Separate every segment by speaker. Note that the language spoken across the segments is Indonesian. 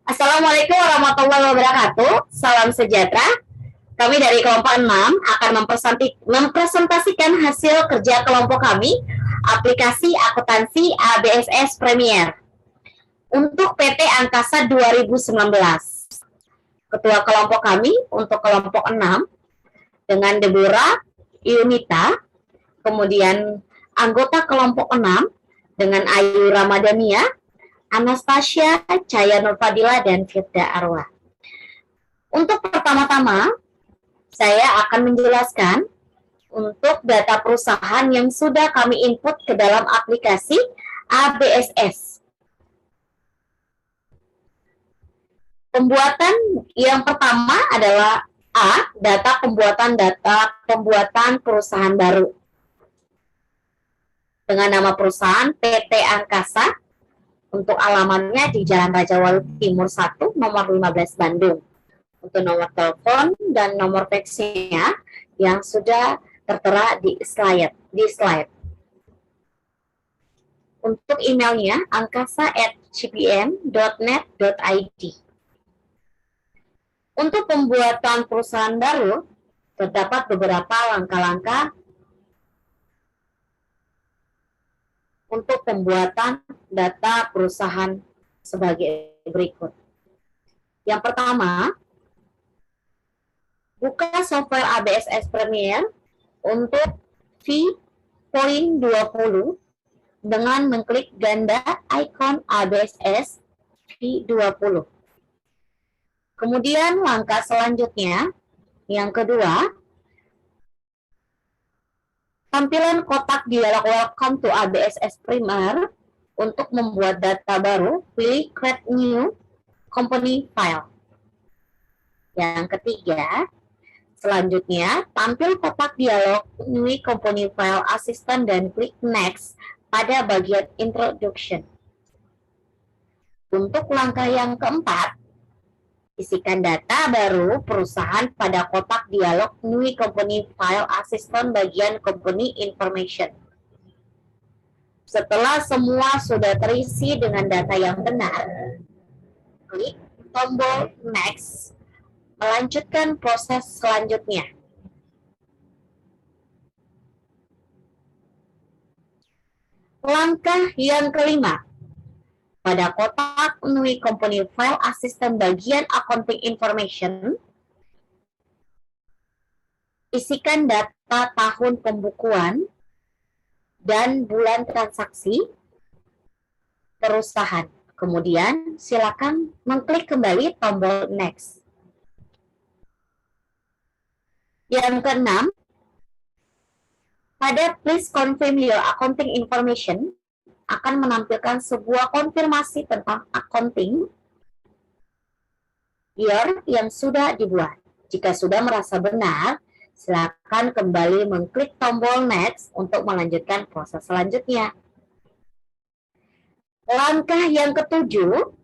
Speaker 1: Assalamualaikum warahmatullahi wabarakatuh. Salam sejahtera. Kami dari kelompok 6 akan mempresentasikan hasil kerja kelompok kami, aplikasi akuntansi ABSS Premier untuk PT Angkasa 2019. Ketua kelompok kami untuk kelompok 6 dengan Deborah Yunita, kemudian anggota kelompok 6 dengan Ayu Ramadhania, Anastasia, Caya Nurfadila, dan Firda Arwah. Untuk pertama-tama, saya akan menjelaskan untuk data perusahaan yang sudah kami input ke dalam aplikasi ABSS. Pembuatan yang pertama adalah A, data pembuatan perusahaan baru. Dengan nama perusahaan PT Angkasa, untuk alamannya di Jalan Raja Wali Timur 1, nomor 15 Bandung. Untuk nomor telepon dan nomor faxnya yang sudah tertera di slide. Untuk emailnya angkasa@cpm.net.id. Untuk pembuatan perusahaan baru, terdapat beberapa langkah-langkah untuk pembuatan data perusahaan sebagai berikut. Yang pertama, buka software ABSS Premier untuk V.20 dengan mengklik ganda ikon ABSS V20. Kemudian langkah selanjutnya, yang kedua, tampilan kotak dialog Welcome to ABSS Premier untuk membuat data baru, pilih Create New Company File. Yang ketiga, selanjutnya, tampil kotak dialog New Company File Assistant dan klik Next pada bagian Introduction. Untuk langkah yang keempat, isikan data baru perusahaan pada kotak dialog New Company File Assistant bagian Company Information. Setelah semua sudah terisi dengan data yang benar, klik tombol Next, melanjutkan proses selanjutnya. Langkah yang kelima, pada kotak New Company File Assistant bagian Accounting Information, isikan data tahun pembukuan dan bulan transaksi perusahaan. Kemudian silakan mengklik kembali tombol Next. Yang keenam, pada Please Confirm Your Accounting Information akan menampilkan sebuah konfirmasi tentang accounting year yang sudah dibuat. Jika sudah merasa benar, silakan kembali mengklik tombol Next untuk melanjutkan proses selanjutnya. Langkah yang ketujuh,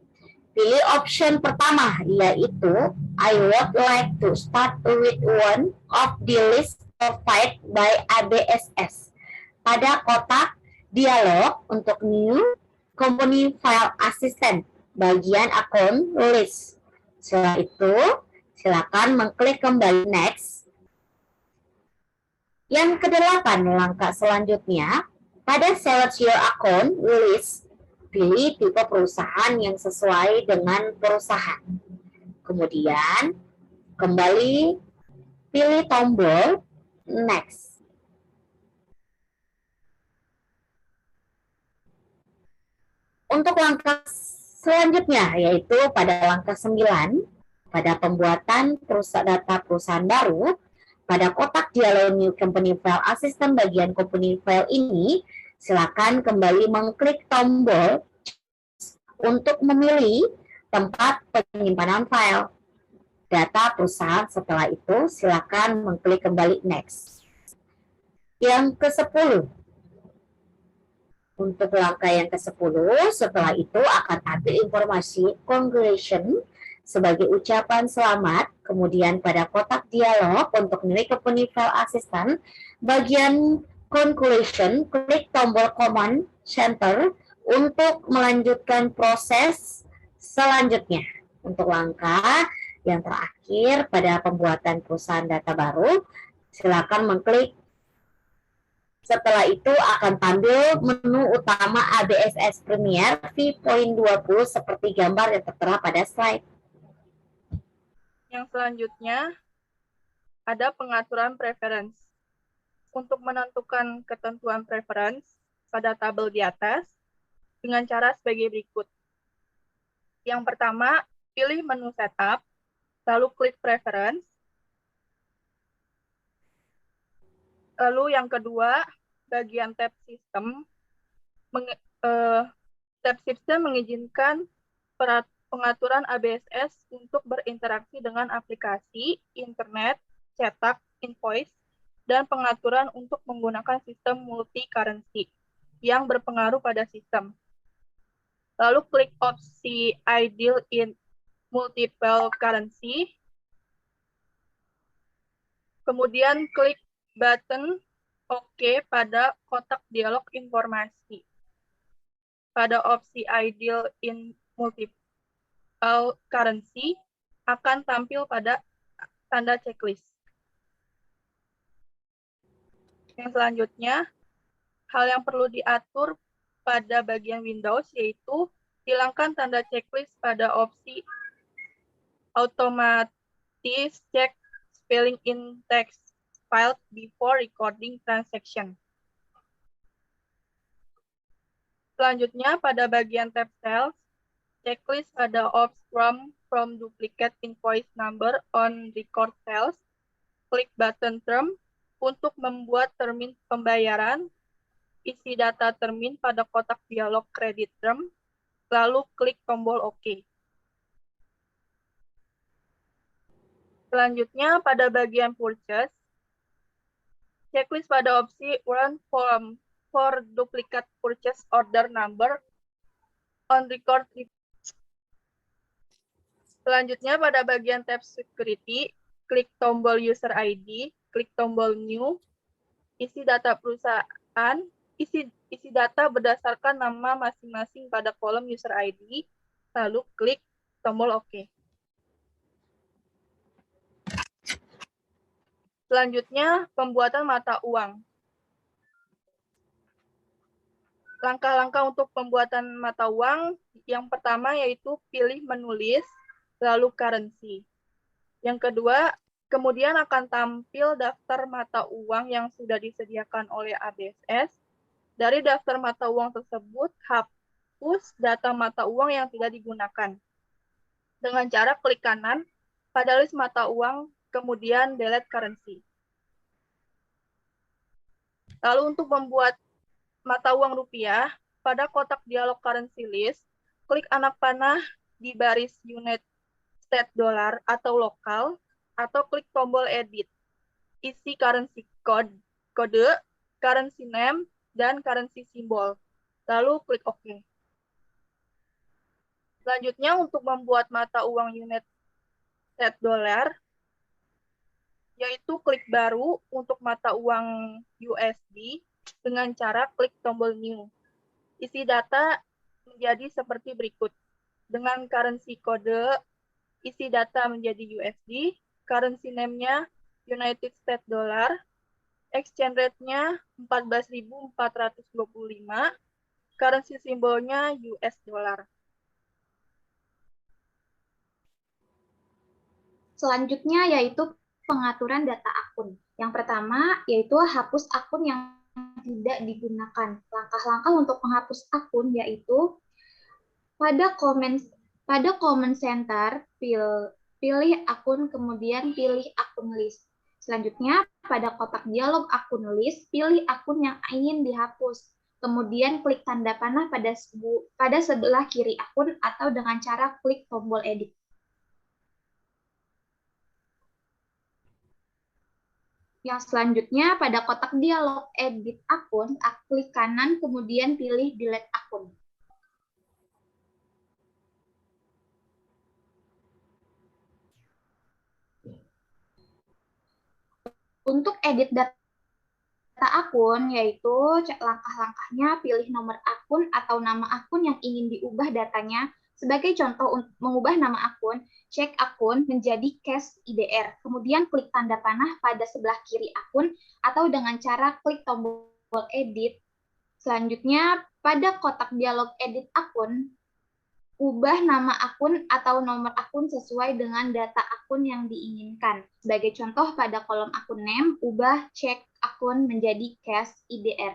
Speaker 1: pilih option pertama, yaitu I would like to start with one of the list provided by ABSS. Pada kotak dialog untuk New Company File Assistant bagian Account List. Setelah itu, silakan mengklik kembali Next. Yang kedelapan, langkah selanjutnya, pada Select Your Account List, pilih tipe perusahaan yang sesuai dengan perusahaan. Kemudian, kembali pilih tombol Next. Untuk langkah selanjutnya, yaitu pada langkah 9, pada pembuatan data perusahaan baru, pada kotak dialog New Company File Assistant bagian Company File ini, silakan kembali mengklik tombol untuk memilih tempat penyimpanan file data perusahaan. Setelah itu, silakan mengklik kembali Next. Yang ke-10, untuk langkah yang ke-10, setelah itu akan ambil informasi congratulations sebagai ucapan selamat. Kemudian pada kotak dialog untuk New Company File Assistant bagian conclusion, klik tombol Command Center untuk melanjutkan proses selanjutnya. Untuk langkah yang terakhir pada pembuatan perusahaan data baru, silakan mengklik. Setelah itu akan tampil menu utama ABSS Premier V.20 seperti gambar yang tertera pada slide.
Speaker 2: Yang selanjutnya ada pengaturan preference. Untuk menentukan ketentuan preference pada tabel di atas dengan cara sebagai berikut. Yang pertama, pilih menu setup, lalu klik preference. Lalu yang kedua, bagian tab sistem. Tab sistem mengizinkan pengaturan ABSS untuk berinteraksi dengan aplikasi, internet, cetak, invoice, dan pengaturan untuk menggunakan sistem multi-currency yang berpengaruh pada sistem. Lalu klik opsi Ideal in Multiple Currency. Kemudian klik button OK pada kotak dialog informasi. Pada opsi Ideal in Multiple Currency akan tampil pada tanda checklist. Yang selanjutnya, hal yang perlu diatur pada bagian Windows yaitu hilangkan tanda checklist pada opsi Automatic Check Spelling in Text File before recording transaction. Selanjutnya, pada bagian tab Sales, checklist pada opsi from duplicate invoice number on record sales, klik button term untuk membuat termin pembayaran, isi data termin pada kotak dialog credit term, lalu klik tombol OK. Selanjutnya, pada bagian purchase, checklist pada opsi run form for duplicate purchase order number on record. Selanjutnya, pada bagian tab security, klik tombol user ID, klik tombol new, isi data perusahaan, isi data berdasarkan nama masing-masing pada kolom user ID, lalu klik tombol OK. Selanjutnya, pembuatan mata uang. Langkah-langkah untuk pembuatan mata uang, yang pertama yaitu pilih menulis, lalu currency. Yang kedua, kemudian akan tampil daftar mata uang yang sudah disediakan oleh ABSS. Dari daftar mata uang tersebut, hapus data mata uang yang tidak digunakan. Dengan cara klik kanan pada list mata uang, kemudian delete currency. Lalu untuk membuat mata uang rupiah, pada kotak dialog currency list, klik anak panah di baris United States dollar atau lokal, atau klik tombol edit. Isi currency kode, currency name, dan currency symbol. Lalu klik OK. Selanjutnya untuk membuat mata uang United States dollar, yaitu klik baru untuk mata uang USD dengan cara klik tombol new. Isi data menjadi seperti berikut. Dengan currency kode, isi data menjadi USD, currency name-nya United States dollar, exchange rate-nya 14.425, currency simbolnya US dollar.
Speaker 3: Selanjutnya yaitu pengaturan data akun. Yang pertama yaitu hapus akun yang tidak digunakan. Langkah-langkah untuk menghapus akun yaitu pada comment center pilih akun, kemudian pilih akun list. Selanjutnya pada kotak dialog akun list, pilih akun yang ingin dihapus. Kemudian klik tanda panah pada sebelah kiri akun atau dengan cara klik tombol edit. Yang selanjutnya pada kotak dialog edit akun, klik kanan kemudian pilih delete akun. Untuk edit data akun, yaitu langkah-langkahnya pilih nomor akun atau nama akun yang ingin diubah datanya, Sebagai contoh untuk mengubah nama akun, cek akun menjadi cache IDR. Kemudian klik tanda panah pada sebelah kiri akun atau dengan cara klik tombol edit. Selanjutnya, pada kotak dialog edit akun, ubah nama akun atau nomor akun sesuai dengan data akun yang diinginkan. Sebagai contoh, pada kolom akun name, ubah cek akun menjadi cache IDR.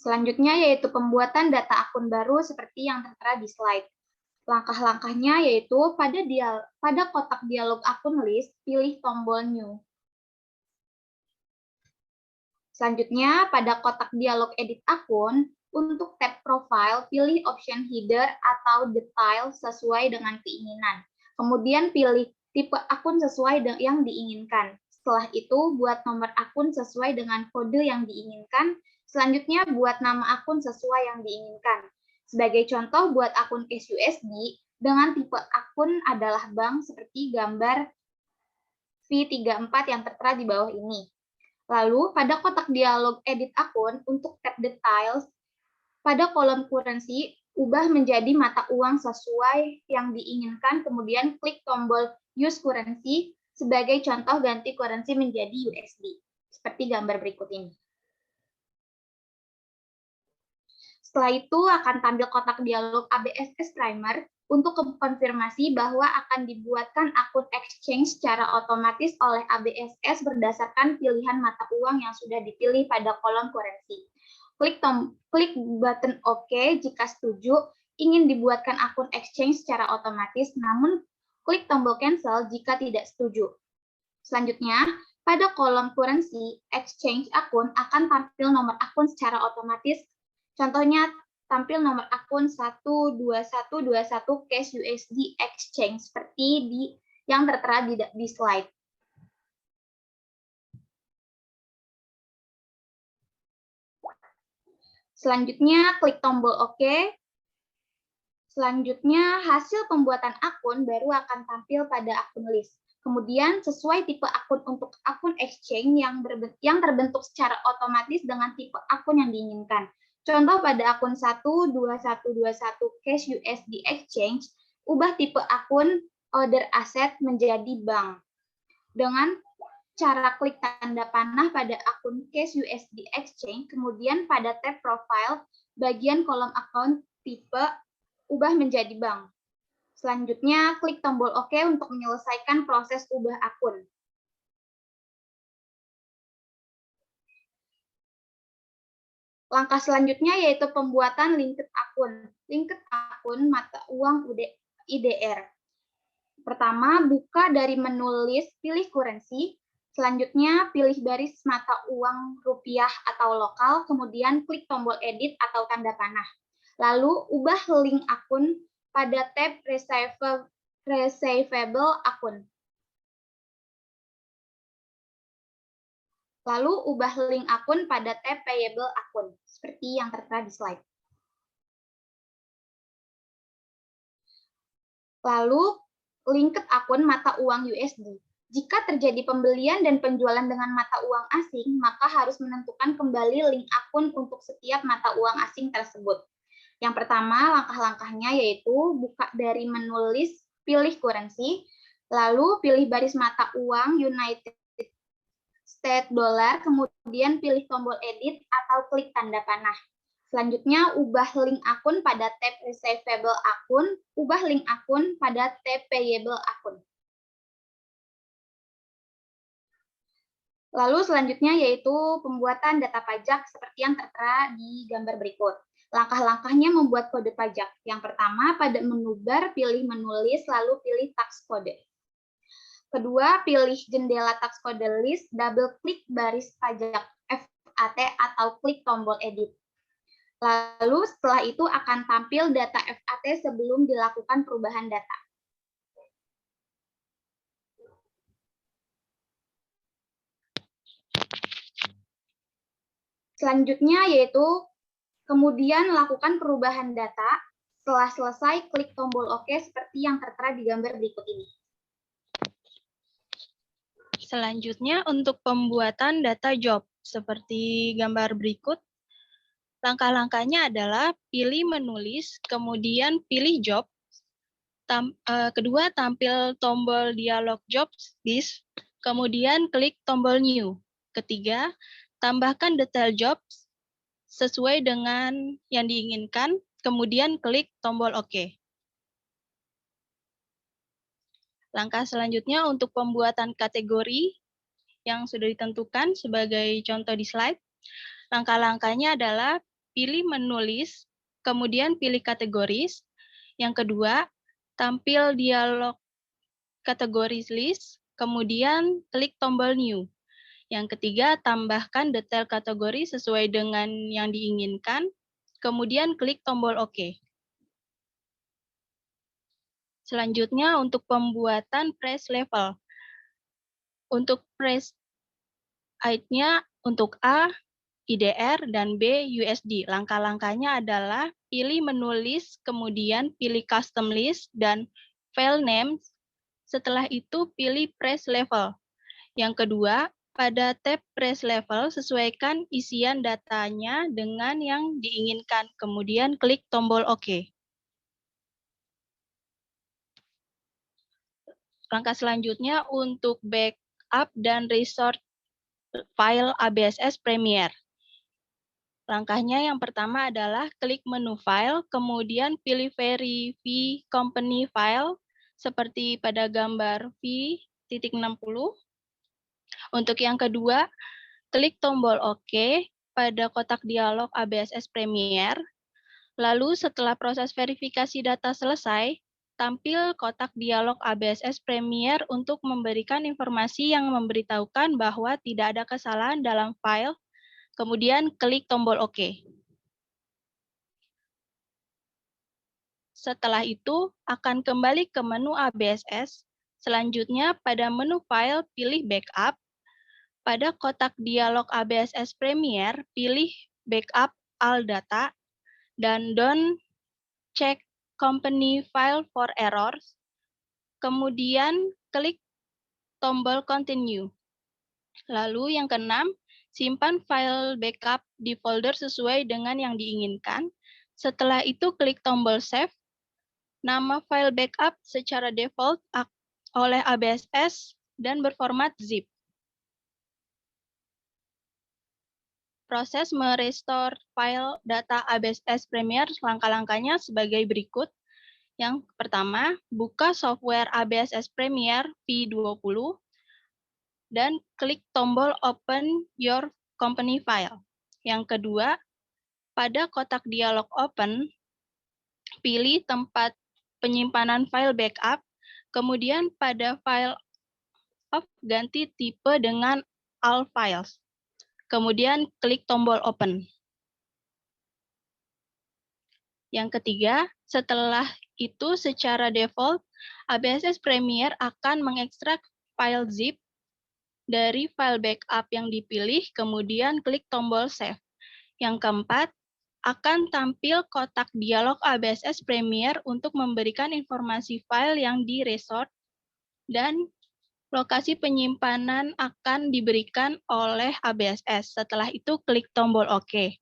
Speaker 3: Selanjutnya yaitu pembuatan data akun baru seperti yang tertera di slide. Langkah-langkahnya yaitu pada kotak dialog akun list, pilih tombol New. Selanjutnya, pada kotak dialog edit akun, untuk tab profile, pilih option header atau detail sesuai dengan keinginan. Kemudian pilih tipe akun sesuai yang diinginkan. Setelah itu, buat nomor akun sesuai dengan kode yang diinginkan. Selanjutnya, buat nama akun sesuai yang diinginkan. Sebagai contoh, buat akun cash USD, dengan tipe akun adalah bank seperti gambar V34 yang tertera di bawah ini. Lalu, pada kotak dialog edit akun, untuk tab details, pada kolom currency, ubah menjadi mata uang sesuai yang diinginkan, kemudian klik tombol use currency, sebagai contoh ganti currency menjadi USD, seperti gambar berikut ini. Setelah itu akan tampil kotak dialog ABSS Primer untuk konfirmasi bahwa akan dibuatkan akun exchange secara otomatis oleh ABSS berdasarkan pilihan mata uang yang sudah dipilih pada kolom currency. Klik button OK jika setuju ingin dibuatkan akun exchange secara otomatis, namun klik tombol cancel jika tidak setuju. Selanjutnya, pada kolom currency, exchange akun akan tampil nomor akun secara otomatis. Contohnya, tampil nomor akun 12121 cash USD exchange seperti yang tertera di slide. Selanjutnya, klik tombol OK. Selanjutnya, hasil pembuatan akun baru akan tampil pada akun list. Kemudian, sesuai tipe akun untuk akun exchange yang terbentuk secara otomatis dengan tipe akun yang diinginkan. Contoh pada akun 12121 cash USD exchange, ubah tipe akun order asset menjadi bank. Dengan cara klik tanda panah pada akun cash USD exchange, kemudian pada tab profile, bagian kolom akun tipe, ubah menjadi bank. Selanjutnya, klik tombol OK untuk menyelesaikan proses ubah akun. Langkah selanjutnya yaitu pembuatan linked akun. Linked akun mata uang IDR. Pertama, buka dari menu list, pilih currency. Selanjutnya, pilih baris mata uang rupiah atau lokal, kemudian klik tombol edit atau tanda panah. Lalu, ubah link akun pada tab Receivable akun. Lalu, ubah link akun pada tab Payable akun, seperti yang tertera di slide. Lalu, linked akun mata uang USD. Jika terjadi pembelian dan penjualan dengan mata uang asing, maka harus menentukan kembali link akun untuk setiap mata uang asing tersebut. Yang pertama, langkah-langkahnya yaitu buka dari menu list, pilih currency, lalu pilih baris mata uang United States Dollar, kemudian pilih tombol edit atau klik tanda panah. Selanjutnya, ubah link akun pada tab Receivable akun, ubah link akun pada tab Payable akun. Lalu selanjutnya yaitu pembuatan data pajak seperti yang tertera di gambar berikut. Langkah-langkahnya membuat kode pajak. Yang pertama, pada menu bar, pilih menu list, lalu pilih tax code. Kedua, pilih jendela tax code list, double klik baris pajak FAT atau klik tombol edit. Lalu setelah itu akan tampil data FAT sebelum dilakukan perubahan data. Selanjutnya yaitu kemudian lakukan perubahan data. Setelah selesai, klik tombol OK seperti yang tertera di gambar berikut ini.
Speaker 4: Selanjutnya untuk pembuatan data job seperti gambar berikut. Langkah-langkahnya adalah pilih menulis, kemudian pilih job, kedua tampil tombol dialog jobs list, kemudian klik tombol new. Ketiga, tambahkan detail jobs sesuai dengan yang diinginkan, kemudian klik tombol OK. Langkah selanjutnya untuk pembuatan kategori yang sudah ditentukan sebagai contoh di slide. Langkah-langkahnya adalah pilih menulis, kemudian pilih kategoris. Yang kedua, tampil dialog kategoris list, kemudian klik tombol new. Yang ketiga, tambahkan detail kategori sesuai dengan yang diinginkan, kemudian klik tombol OK. Selanjutnya untuk pembuatan price level. Untuk price ID-nya untuk A, IDR, dan B, USD. Langkah-langkahnya adalah pilih menulis, kemudian pilih custom list, dan file name. Setelah itu pilih price level. Yang kedua, pada tab price level, sesuaikan isian datanya dengan yang diinginkan. Kemudian klik tombol OK. Langkah selanjutnya untuk backup dan restore file ABSS Premiere. Langkahnya yang pertama adalah klik menu file, kemudian pilih verify company file, seperti pada gambar V.60. Untuk yang kedua, klik tombol OK pada kotak dialog ABSS Premiere. Lalu setelah proses verifikasi data selesai, tampil kotak dialog ABSS Premiere untuk memberikan informasi yang memberitahukan bahwa tidak ada kesalahan dalam file. Kemudian klik tombol OK. Setelah itu, akan kembali ke menu ABSS. Selanjutnya, pada menu file, pilih backup. Pada kotak dialog ABSS Premiere, pilih backup all data, dan don't check company file for errors. Kemudian, klik tombol continue. Lalu yang keenam, simpan file backup di folder sesuai dengan yang diinginkan. Setelah itu klik tombol save. Nama file backup secara default oleh ABSS dan berformat zip. Proses merestore file data ABSS Premiere langkah-langkahnya sebagai berikut. Yang pertama, buka software ABSS Premiere V20 dan klik tombol Open Your Company File. Yang kedua, pada kotak dialog Open, pilih tempat penyimpanan file backup, kemudian pada file of ganti tipe dengan All Files. Kemudian klik tombol Open. Yang ketiga, setelah itu secara default, ABSS Premiere akan mengekstrak file zip dari file backup yang dipilih, kemudian klik tombol Save. Yang keempat, akan tampil kotak dialog ABSS Premiere untuk memberikan informasi file yang di-restore dan lokasi penyimpanan akan diberikan oleh ABSS. Setelah itu klik tombol OK.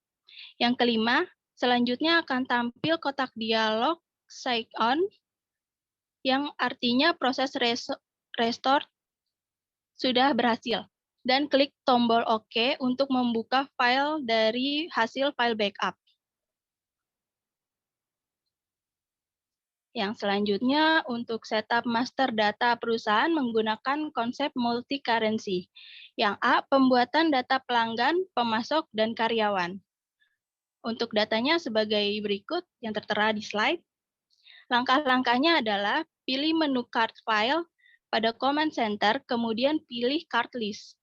Speaker 4: Yang kelima, selanjutnya akan tampil kotak dialog Sign On, yang artinya proses restore sudah berhasil. Dan klik tombol OK untuk membuka file dari hasil file backup. Yang selanjutnya untuk setup master data perusahaan menggunakan konsep multi-currency. Yang A, pembuatan data pelanggan, pemasok, dan karyawan. Untuk datanya sebagai berikut yang tertera di slide. Langkah-langkahnya adalah pilih menu card file pada command center, kemudian pilih card list.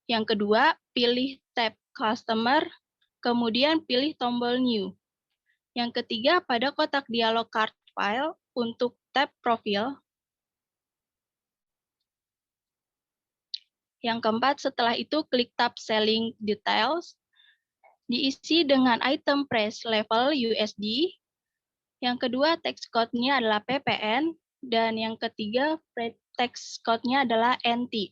Speaker 4: Yang kedua, pilih tab customer, kemudian pilih tombol new. Yang ketiga, pada kotak dialog card file untuk tab profil. Yang keempat, setelah itu klik tab selling details, diisi dengan item price level USD. Yang kedua, text code-nya adalah PPN, dan yang ketiga, text code-nya adalah NT.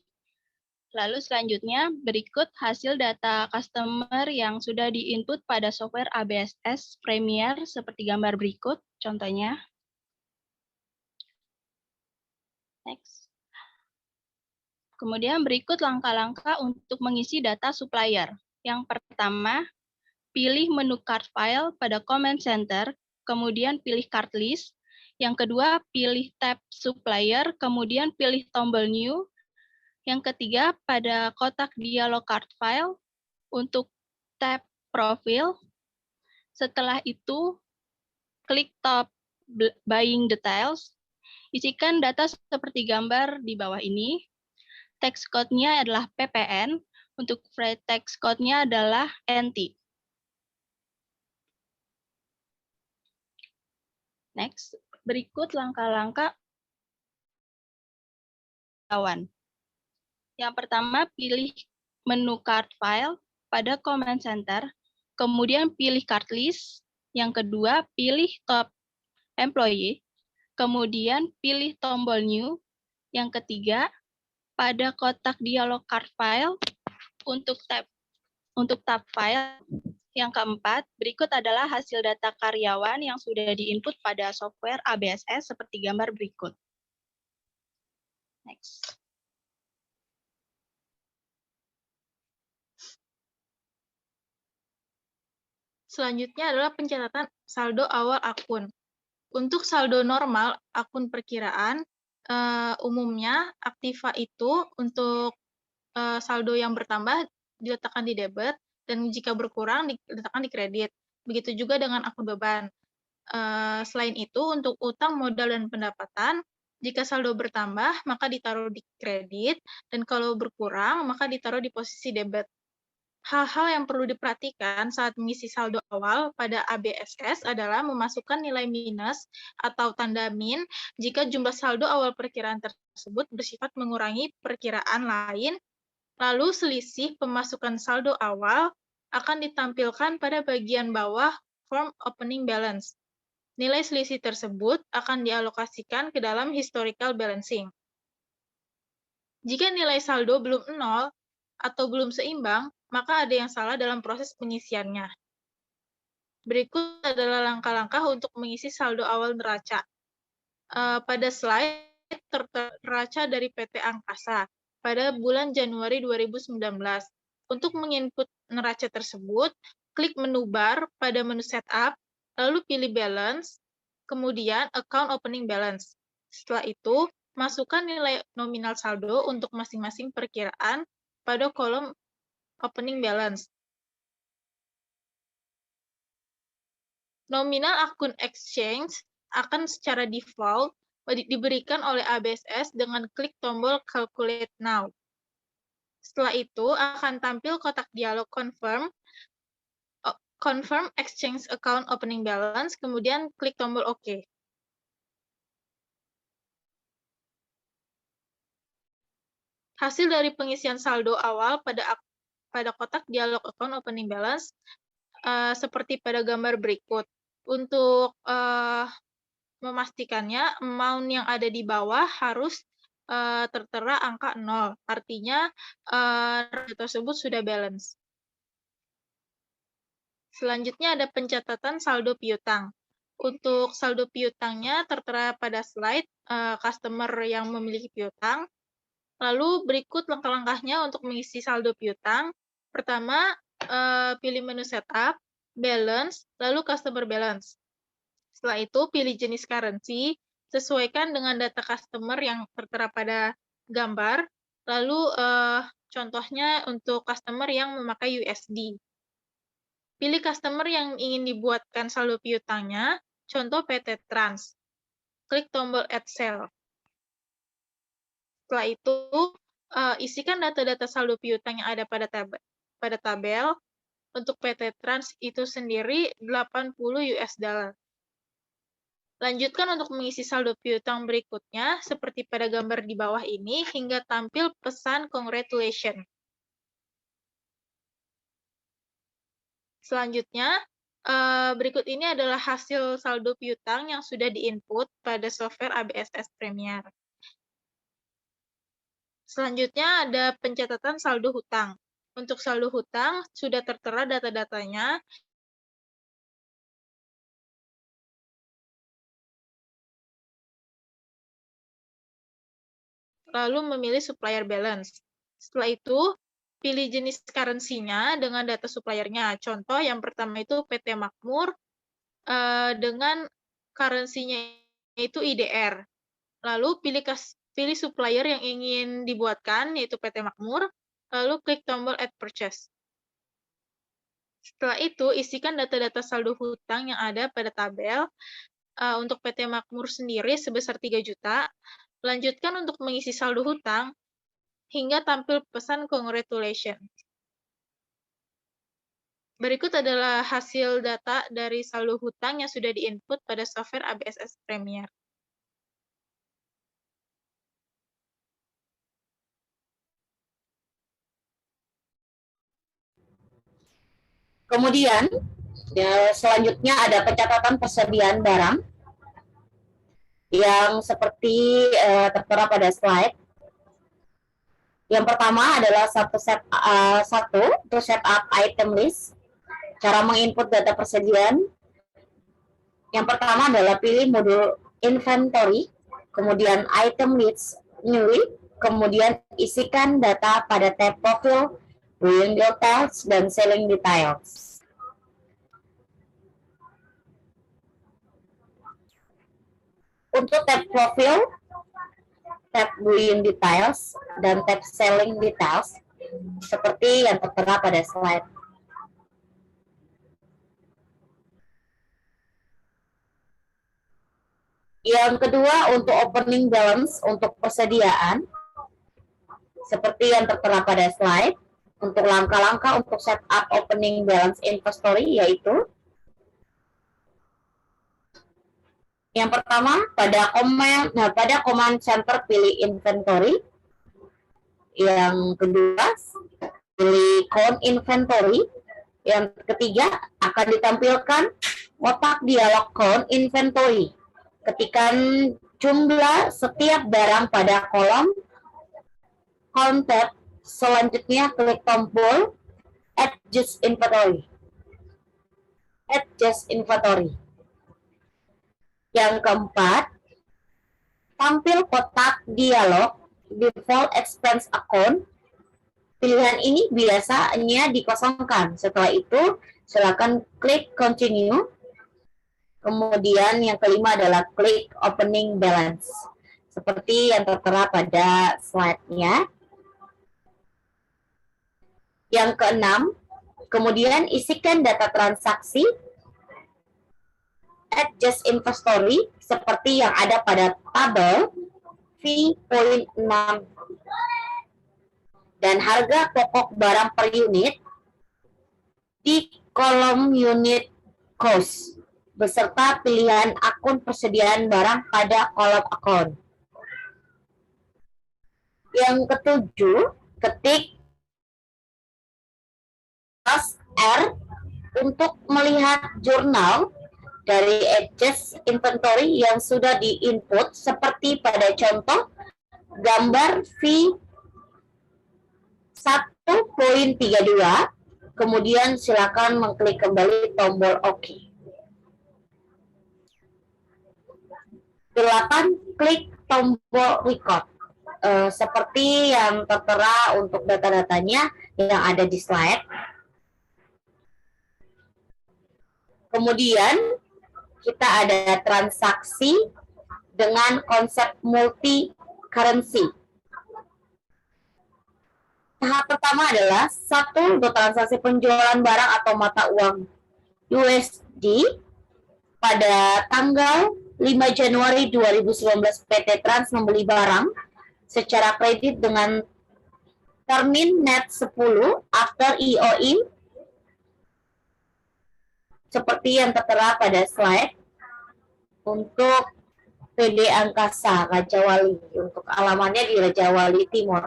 Speaker 4: Lalu selanjutnya berikut hasil data customer yang sudah di-input pada software ABSS Premier seperti gambar berikut contohnya. Next. Kemudian berikut langkah-langkah untuk mengisi data supplier. Yang pertama, pilih menu cart file pada Command Center, kemudian pilih cart list. Yang kedua, pilih tab supplier, kemudian pilih tombol new. Yang ketiga, pada kotak dialog cart file, untuk tab profil. Setelah itu, klik tab buying details. Isikan data seperti gambar di bawah ini. Text code-nya adalah PPN. Untuk free text code-nya adalah NT. Next, berikut langkah-langkah kawan. Yang pertama, pilih menu cart file pada Command Center, kemudian pilih cart list. Yang kedua, pilih tab employee, kemudian pilih tombol new. Yang ketiga, pada kotak dialog cart file untuk tab file. Yang keempat, berikut adalah hasil data karyawan yang sudah diinput pada software ABSS seperti gambar berikut. Next.
Speaker 2: Selanjutnya adalah pencatatan saldo awal akun. Untuk saldo normal akun perkiraan, umumnya Aktiva itu untuk saldo yang bertambah diletakkan di debit, dan jika berkurang diletakkan di kredit. Begitu juga dengan akun beban. Selain itu, untuk utang, modal, dan pendapatan, jika saldo bertambah, maka ditaruh di kredit, dan kalau berkurang, maka ditaruh di posisi debit. Hal-hal yang perlu diperhatikan saat mengisi saldo awal pada ABSS adalah memasukkan nilai minus atau tanda min jika jumlah saldo awal perkiraan tersebut bersifat mengurangi perkiraan lain, lalu selisih pemasukan saldo awal akan ditampilkan pada bagian bawah form opening balance. Nilai selisih tersebut akan dialokasikan ke dalam historical balancing. Jika nilai saldo belum 0 atau belum seimbang, maka ada yang salah dalam proses pengisiannya. Berikut adalah langkah-langkah untuk mengisi saldo awal neraca. Pada slide neraca dari PT Angkasa pada bulan Januari 2019. Untuk menginput neraca tersebut, klik menu bar pada menu setup, lalu pilih balance, kemudian account opening balance. Setelah itu, masukkan nilai nominal saldo untuk masing-masing perkiraan pada kolom opening balance. Nominal akun exchange akan secara default diberikan oleh ABSS dengan klik tombol Calculate Now. Setelah itu akan tampil kotak dialog Confirm Exchange Account Opening Balance, kemudian klik tombol OK. Hasil dari pengisian saldo awal pada kotak dialog Account Opening Balance seperti pada gambar berikut. Untuk memastikannya, amount yang ada di bawah harus tertera angka 0. Artinya, tersebut sudah balance. Selanjutnya ada pencatatan saldo piutang. Untuk saldo piutangnya tertera pada slide customer yang memiliki piutang. Lalu berikut langkah-langkahnya untuk mengisi saldo piutang. Pertama, pilih menu setup, balance, lalu customer balance. Setelah itu, pilih jenis currency, sesuaikan dengan data customer yang tertera pada gambar. Lalu contohnya untuk customer yang memakai USD. Pilih customer yang ingin dibuatkan saldo piutangnya, contoh PT Trans. Klik tombol Add Cell. Setelah itu, isikan data-data saldo piutang yang ada pada tabel. Untuk PT Trans itu sendiri 80 US dollar. Lanjutkan untuk mengisi saldo piutang berikutnya, seperti pada gambar di bawah ini, hingga tampil pesan congratulations. Selanjutnya, berikut ini adalah hasil saldo piutang yang sudah diinput pada software ABSS Premier. Selanjutnya ada pencatatan saldo hutang. Untuk saldo hutang sudah tertera data-datanya. Lalu memilih supplier balance. Setelah itu, pilih jenis currency-nya dengan data suppliernya. Contoh yang pertama itu PT Makmur dengan currency-nya itu IDR. Lalu pilih supplier yang ingin dibuatkan, yaitu PT Makmur, lalu klik tombol Add Purchase. Setelah itu, isikan data-data saldo hutang yang ada pada tabel. Untuk PT Makmur sendiri sebesar 3 juta. Lanjutkan untuk mengisi saldo hutang hingga tampil pesan congratulations. Berikut adalah hasil data dari saldo hutang yang sudah diinput pada software ABSS Premier.
Speaker 1: Kemudian, selanjutnya ada pencatatan persediaan barang yang seperti tertera pada slide. Yang pertama adalah untuk setup item list. Cara menginput data persediaan. Yang pertama adalah pilih modul inventory, kemudian item list new, kemudian isikan data pada tab profile, buying details, dan selling details. Untuk tab profile, tab buying details, dan tab selling details, seperti yang tertera pada slide. Yang kedua, untuk opening balance untuk persediaan, seperti yang tertera pada slide. Untuk langkah-langkah untuk setup opening balance inventory, yaitu yang pertama, pada command center pilih inventory. Yang kedua, pilih count inventory. Yang ketiga, akan ditampilkan kotak dialog count inventory. Ketikkan jumlah setiap barang pada kolom count tab. Selanjutnya, klik tombol Adjust Inventory. Adjust Inventory. Yang keempat, tampil kotak dialog Default Expense Account. Pilihan ini biasanya dikosongkan. Setelah itu, silakan klik Continue. Kemudian yang kelima adalah klik Opening Balance. Seperti yang tertera pada slide-nya. Yang keenam, kemudian isikan data transaksi Adjust Inventory seperti yang ada pada tabel V.6 dan harga pokok barang per unit di kolom Unit Cost beserta pilihan akun persediaan barang pada kolom akun. Yang ketujuh, ketik R untuk melihat jurnal dari Adjust Inventory yang sudah di-input seperti pada contoh gambar V1.32. Kemudian silakan mengklik kembali tombol OK. 8. Klik tombol Record. Seperti yang tertera untuk data-datanya yang ada di slide. Kemudian kita ada transaksi dengan konsep multi currency. Tahap pertama adalah satu, untuk transaksi penjualan barang atau mata uang USD pada tanggal 5 Januari 2019 PT Trans membeli barang secara kredit dengan termin net 10 after EOI seperti yang tertera pada slide. Untuk PD Angkasa Raja Wali, untuk alamannya di Raja Wali Timur.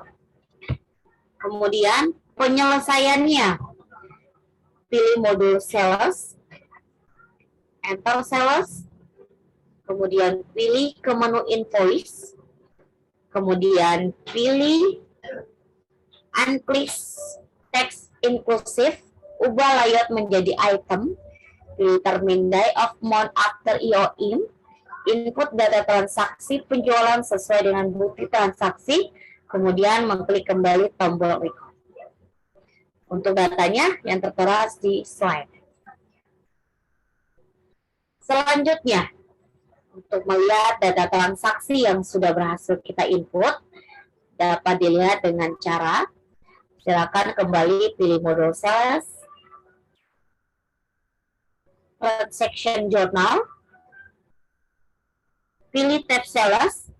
Speaker 1: Kemudian penyelesaiannya, pilih modul sales, enter sales, kemudian pilih ke menu invoice, kemudian pilih Unclick text inclusive, ubah layout menjadi item, pilih termin day of month after IOIN, input data transaksi penjualan sesuai dengan bukti transaksi, kemudian mengklik kembali tombol record. Untuk datanya yang tertera di slide. Selanjutnya, untuk melihat data transaksi yang sudah berhasil kita input, dapat dilihat dengan cara, silakan kembali pilih modul sales, transaction journal, pilih tab sales,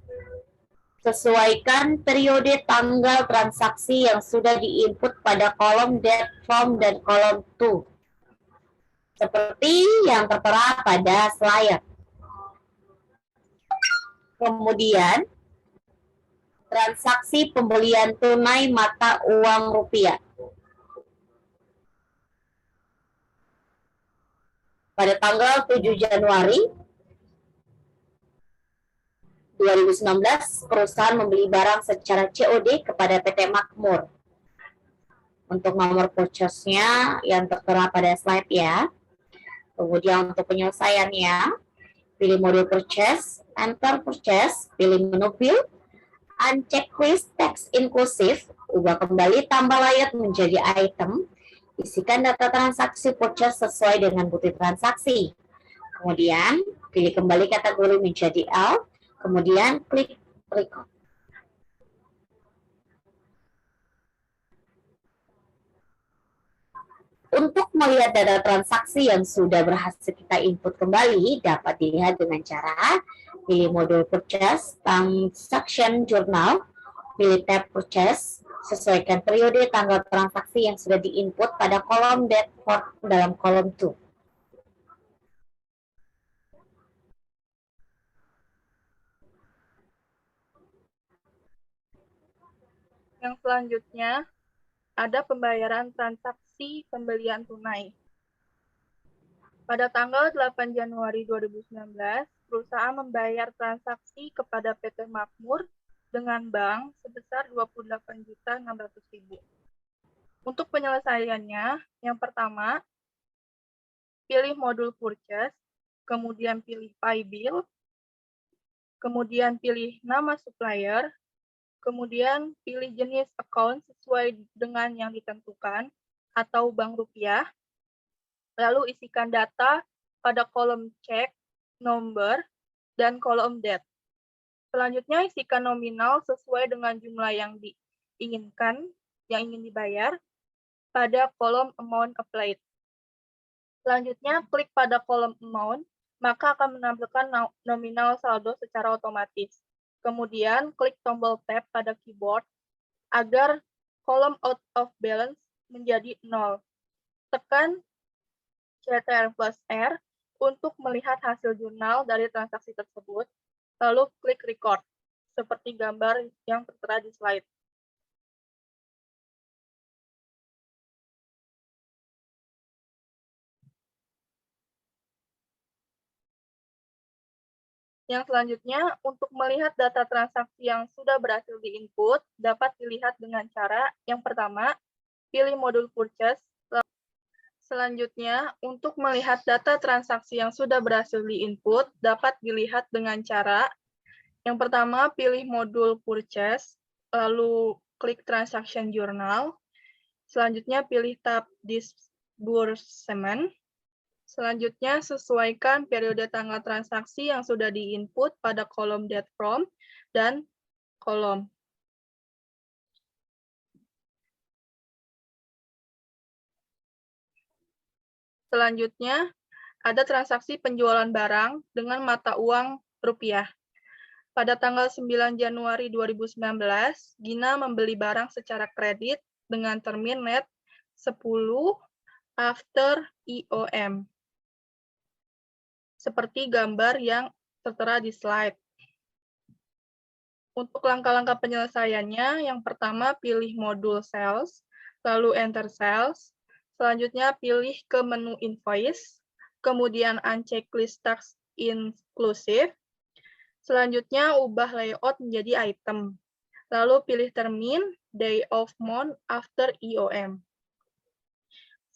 Speaker 1: sesuaikan periode tanggal transaksi yang sudah diinput pada kolom date from dan kolom to, seperti yang tertera pada slide. Kemudian, transaksi pembelian tunai mata uang rupiah. Pada tanggal 7 Januari 2019, perusahaan membeli barang secara COD kepada PT Makmur. Untuk nomor purchase-nya yang tertera pada slide ya. Kemudian untuk penyelesaiannya, pilih modul purchase, enter purchase, pilih menu view, uncheck list text inclusive, ubah kembali tambah layout menjadi item, isikan data transaksi purchase sesuai dengan bukti transaksi. Kemudian, pilih kembali kategori menjadi L, kemudian klik record. Untuk melihat data transaksi yang sudah berhasil kita input kembali, dapat dilihat dengan cara pilih modul purchase, transaction journal, pilih tab purchase, sesuaikan periode tanggal transaksi yang sudah diinput pada kolom date for dalam kolom to.
Speaker 2: Yang selanjutnya, ada pembayaran transaksi pembelian tunai. Pada tanggal 8 Januari 2019, perusahaan membayar transaksi kepada PT Makmur dengan bank sebesar 28.600.000. Untuk penyelesaiannya, yang pertama, pilih modul purchase, kemudian pilih pay bill, kemudian pilih nama supplier, kemudian pilih jenis account sesuai dengan yang ditentukan atau bank rupiah, lalu isikan data pada kolom check, number, dan kolom date. Selanjutnya isikan nominal sesuai dengan jumlah yang diinginkan, yang ingin dibayar, pada kolom amount applied. Selanjutnya klik pada kolom amount, maka akan menampilkan nominal saldo secara otomatis. Kemudian, klik tombol tab pada keyboard agar kolom out of balance menjadi 0. Tekan Ctrl+R untuk melihat hasil jurnal dari transaksi tersebut, lalu klik record, seperti gambar yang tertera di slide. Yang selanjutnya, untuk melihat data transaksi yang sudah berhasil diinput, dapat dilihat dengan cara yang pertama, pilih modul purchase. Selanjutnya, untuk melihat data transaksi yang sudah berhasil diinput, dapat dilihat dengan cara yang pertama, pilih modul purchase, lalu klik transaction journal. Selanjutnya, pilih tab disbursement. Selanjutnya, sesuaikan periode tanggal transaksi yang sudah diinput pada kolom date from dan kolom. Selanjutnya, ada transaksi penjualan barang dengan mata uang rupiah. Pada tanggal 9 Januari 2019, Gina membeli barang secara kredit dengan termin net 10 after IOM. Seperti gambar yang tertera di slide. Untuk langkah-langkah penyelesaiannya, yang pertama pilih modul sales, lalu enter sales, selanjutnya pilih ke menu invoice, kemudian uncheck list tax inclusive, selanjutnya ubah layout menjadi item, lalu pilih termin, day of month after EOM.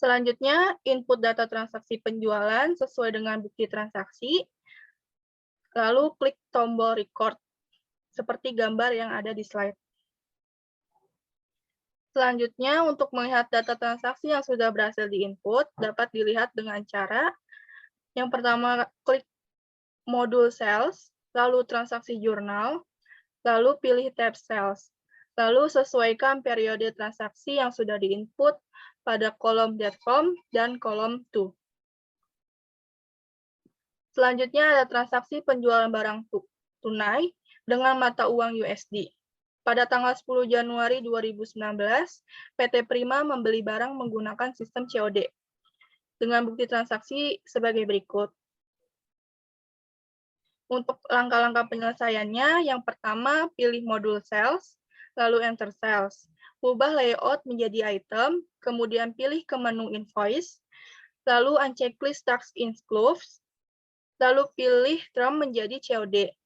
Speaker 2: Selanjutnya, input data transaksi penjualan sesuai dengan bukti transaksi, lalu klik tombol record, seperti gambar yang ada di slide. Selanjutnya, untuk melihat data transaksi yang sudah berhasil diinput, dapat dilihat dengan cara yang pertama, klik modul sales, lalu transaksi jurnal, lalu pilih tab sales. Lalu sesuaikan periode transaksi yang sudah diinput pada kolom date from dan kolom to. Selanjutnya ada transaksi penjualan barang tunai dengan mata uang USD. Pada tanggal 10 Januari 2019, PT Prima membeli barang menggunakan sistem COD dengan bukti transaksi sebagai berikut. Untuk langkah-langkah penyelesaiannya, yang pertama pilih modul sales, lalu enter sales. Ubah layout menjadi item, kemudian pilih ke menu invoice, lalu unchecklist tax includes, lalu pilih term menjadi COD.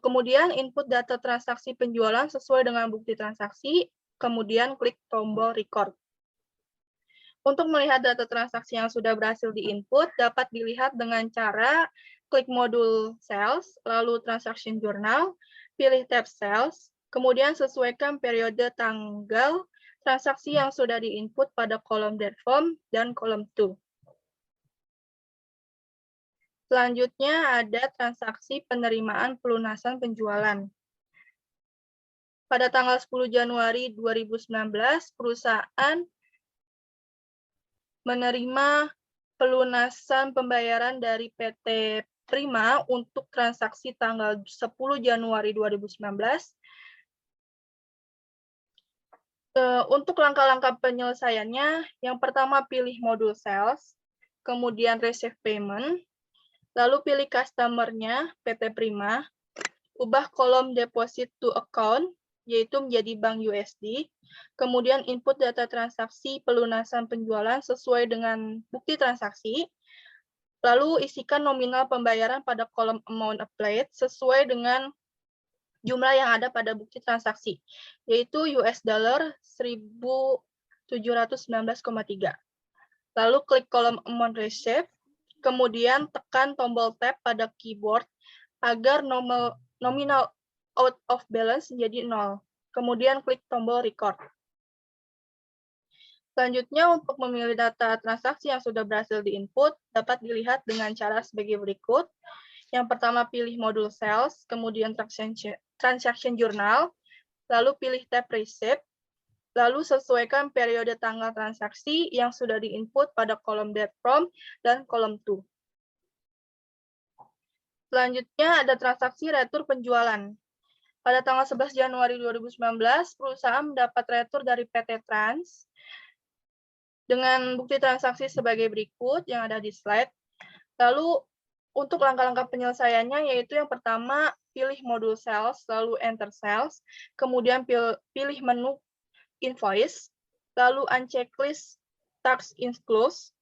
Speaker 2: Kemudian input data transaksi penjualan sesuai dengan bukti transaksi, kemudian klik tombol record. Untuk melihat data transaksi yang sudah berhasil diinput, dapat dilihat dengan cara klik modul sales, lalu transaction journal, pilih tab sales, kemudian sesuaikan periode tanggal transaksi yang sudah diinput pada kolom date from dan kolom to. Selanjutnya ada transaksi penerimaan pelunasan penjualan. Pada tanggal 10 Januari 2019, perusahaan menerima pelunasan pembayaran dari PT Prima untuk transaksi tanggal 10 Januari 2019. Untuk langkah-langkah penyelesaiannya, yang pertama pilih modul sales, kemudian receive payment, lalu pilih customer-nya PT Prima, ubah kolom deposit to account, yaitu menjadi bank USD, kemudian input data transaksi pelunasan penjualan sesuai dengan bukti transaksi, lalu isikan nominal pembayaran pada kolom amount applied sesuai dengan jumlah yang ada pada bukti transaksi, yaitu US dollar 1.719,3. Lalu klik kolom amount received, kemudian tekan tombol tab pada keyboard agar nominal out of balance menjadi 0. Kemudian klik tombol record. Selanjutnya, untuk memilih data transaksi yang sudah berhasil diinput, dapat dilihat dengan cara sebagai berikut. Yang pertama, pilih modul sales, kemudian transaction journal, lalu pilih tab receipt, lalu sesuaikan periode tanggal transaksi yang sudah diinput pada kolom date from dan kolom to. Selanjutnya ada transaksi retur penjualan. Pada tanggal 11 Januari 2019, perusahaan mendapat retur dari PT Trans dengan bukti transaksi sebagai berikut yang ada di slide. Lalu untuk langkah-langkah penyelesaiannya yaitu yang pertama pilih modul sales, lalu enter sales, kemudian pilih menu invoice, lalu unchecklist tax includes,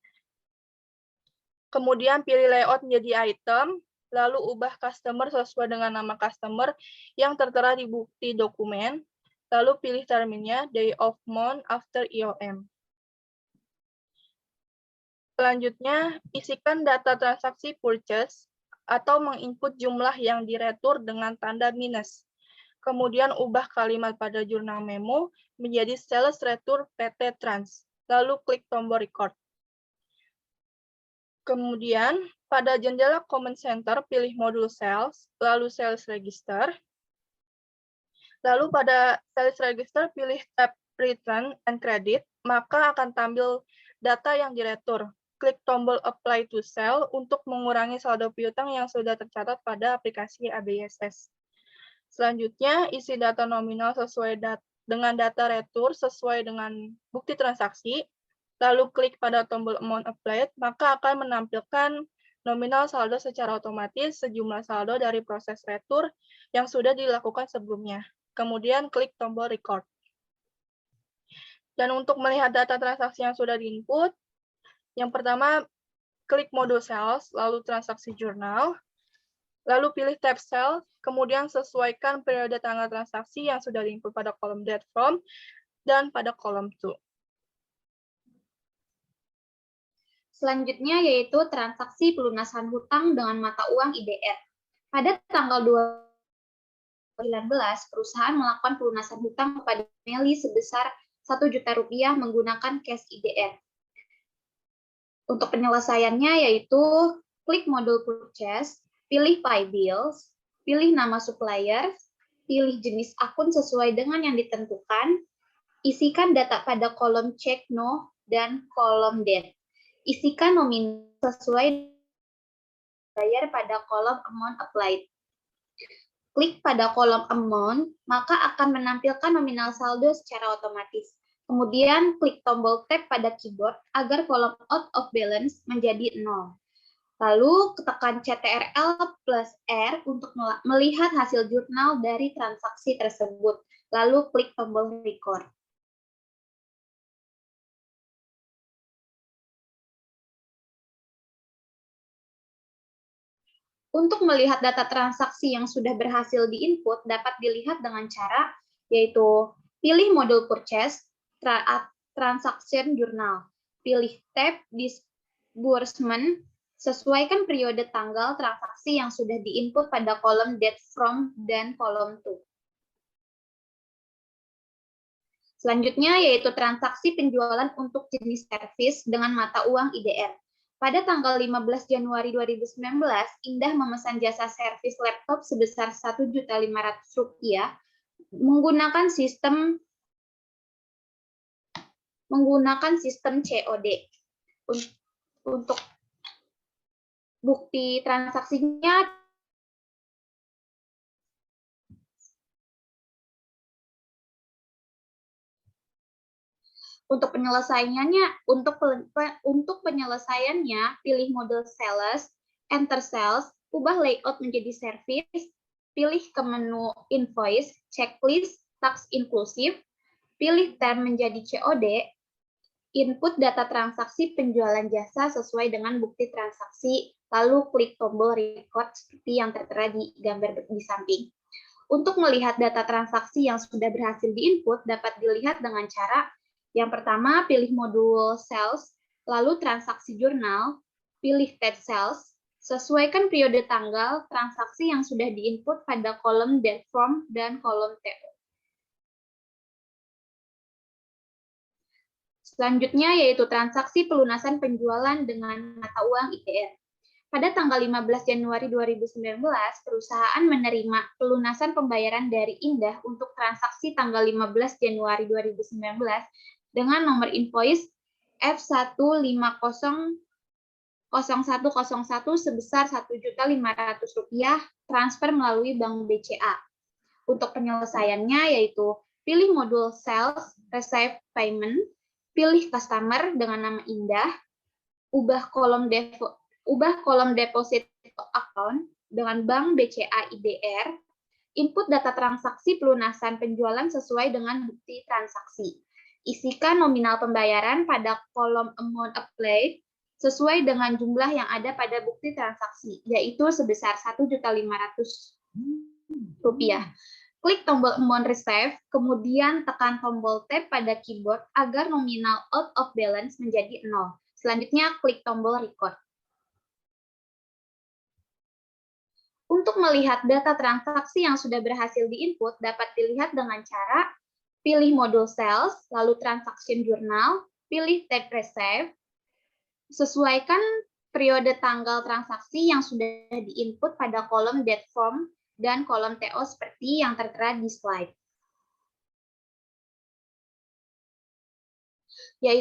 Speaker 2: kemudian pilih layout menjadi item, lalu ubah customer sesuai dengan nama customer yang tertera di bukti dokumen, lalu pilih terminnya day of month after EOM. Selanjutnya, isikan data transaksi purchase atau menginput jumlah yang diretur dengan tanda minus. Kemudian ubah kalimat pada jurnal memo menjadi sales retur PT Trans, lalu klik tombol record. Kemudian, pada jendela Command Center, pilih modul sales, lalu sales register. Lalu pada sales register, pilih tab return and credit, maka akan tampil data yang diretur. Klik tombol apply to sell untuk mengurangi saldo piutang yang sudah tercatat pada aplikasi ABSS. Selanjutnya, isi data nominal sesuai dengan data retur sesuai dengan bukti transaksi, lalu klik pada tombol amount applied, maka akan menampilkan nominal saldo secara otomatis sejumlah saldo dari proses retur yang sudah dilakukan sebelumnya. Kemudian klik tombol record. Dan untuk melihat data transaksi yang sudah diinput, yang pertama klik modul sales, lalu transaksi jurnal, Lalu pilih tab sell, kemudian sesuaikan periode tanggal transaksi yang sudah diinput pada kolom date from dan pada kolom to.
Speaker 3: Selanjutnya yaitu transaksi pelunasan hutang dengan mata uang IDR. Pada tanggal 2019, perusahaan melakukan pelunasan hutang kepada Meli sebesar Rp1.000.000 menggunakan cash IDR. Untuk penyelesaiannya yaitu klik modul purchase, pilih pay bills, pilih nama supplier, pilih jenis akun sesuai dengan yang ditentukan, isikan data pada kolom check no dan kolom date. Isikan nominal sesuai bayar pada kolom amount applied. Klik pada kolom amount, maka akan menampilkan nominal saldo secara otomatis. Kemudian klik tombol tab pada keyboard agar kolom out of balance menjadi 0. Lalu tekan Ctrl+R untuk melihat hasil jurnal dari transaksi tersebut. Lalu klik tombol record. Untuk melihat data transaksi yang sudah berhasil diinput dapat dilihat dengan cara yaitu pilih modul purchase, transaction journal, pilih tab disbursement, sesuaikan periode tanggal transaksi yang sudah diinput pada kolom date from dan kolom to. Selanjutnya yaitu transaksi penjualan untuk jenis servis dengan mata uang IDR. Pada tanggal 15 Januari 2019, Indah memesan jasa servis laptop sebesar Rp1.500.000 menggunakan sistem COD. Untuk bukti transaksinya Untuk penyelesaiannya, pilih model sales, enter sales, ubah layout menjadi service, pilih ke menu invoice, checklist, tax inclusive, pilih term menjadi COD, input data transaksi penjualan jasa sesuai dengan bukti transaksi, lalu klik tombol record seperti yang tertera di gambar di samping. Untuk melihat data transaksi yang sudah berhasil diinput dapat dilihat dengan cara yang pertama, pilih modul sales, lalu transaksi jurnal, pilih tab sales, sesuaikan periode tanggal transaksi yang sudah diinput pada kolom date from dan kolom TO. Selanjutnya yaitu transaksi pelunasan penjualan dengan mata uang IDR. Pada tanggal 15 Januari 2019, perusahaan menerima pelunasan pembayaran dari Indah untuk transaksi tanggal 15 Januari 2019 dengan nomor invoice F1500101 sebesar Rp1.500.000 transfer melalui Bank BCA. Untuk penyelesaiannya yaitu pilih modul Sales Receive Payment, pilih Customer dengan nama Indah, ubah kolom deposit account dengan Bank BCA IDR, input data transaksi pelunasan penjualan sesuai dengan bukti transaksi. Isikan nominal pembayaran pada kolom amount applied sesuai dengan jumlah yang ada pada bukti transaksi, yaitu sebesar Rp1.500.000. Klik tombol amount receive, kemudian tekan tombol tab pada keyboard agar nominal out of balance menjadi 0. Selanjutnya, klik tombol record. Untuk melihat data transaksi yang sudah berhasil diinput dapat dilihat dengan cara pilih modul sales, lalu transaction journal, pilih tab receive, sesuaikan periode tanggal transaksi yang sudah diinput pada kolom date from dan kolom TO seperti yang tertera di slide.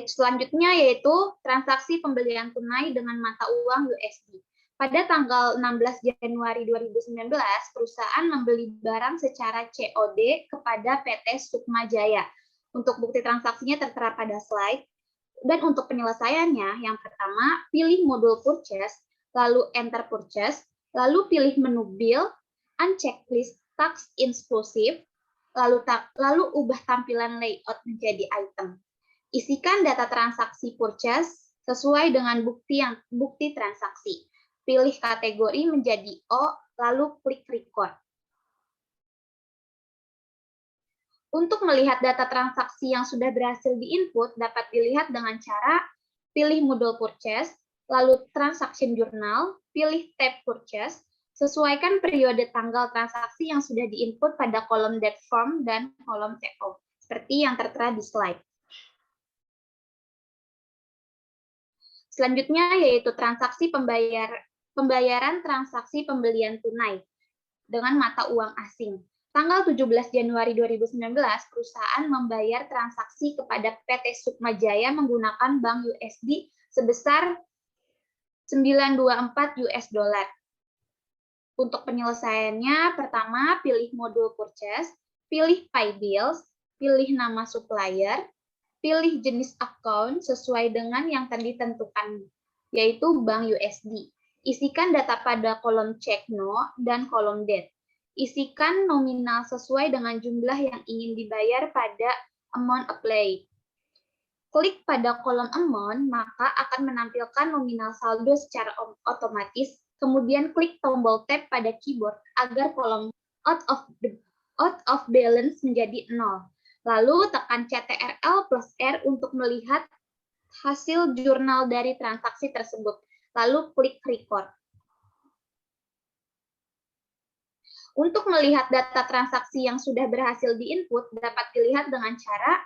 Speaker 3: Selanjutnya yaitu transaksi pembelian tunai dengan mata uang USD. Pada tanggal 16 Januari 2019, perusahaan membeli barang secara COD kepada PT Sukma Jaya. Untuk bukti transaksinya tertera pada slide. Dan untuk penyelesaiannya, yang pertama, pilih modul purchase, lalu enter purchase, lalu pilih menu bill, uncheck list tax inclusive, lalu ubah tampilan layout menjadi item. Isikan data transaksi purchase sesuai dengan bukti transaksi. Pilih kategori menjadi O, lalu klik record. Untuk melihat data transaksi yang sudah berhasil diinput dapat dilihat dengan cara pilih modul purchase, lalu transaction journal, pilih tab purchase, sesuaikan periode tanggal transaksi yang sudah diinput pada kolom date form dan kolom TO, seperti yang tertera di slide. Selanjutnya yaitu transaksi pembayaran transaksi pembelian tunai dengan mata uang asing. Tanggal 17 Januari 2019, perusahaan membayar transaksi kepada PT Sukma Jaya menggunakan bank USD sebesar 924 US dollar. Untuk penyelesaiannya, pertama pilih modul purchase, pilih pay bills, pilih nama supplier, pilih jenis account sesuai dengan yang tadi ditentukan, yaitu bank USD. Isikan data pada kolom check no dan kolom date. Isikan nominal sesuai dengan jumlah yang ingin dibayar pada amount applied. Klik pada kolom amount, maka akan menampilkan nominal saldo secara otomatis. Kemudian klik tombol tab pada keyboard agar kolom out of balance menjadi 0. Lalu tekan Ctrl+R untuk melihat hasil jurnal dari transaksi tersebut. Lalu klik record. Untuk melihat data transaksi yang sudah berhasil diinput dapat dilihat dengan cara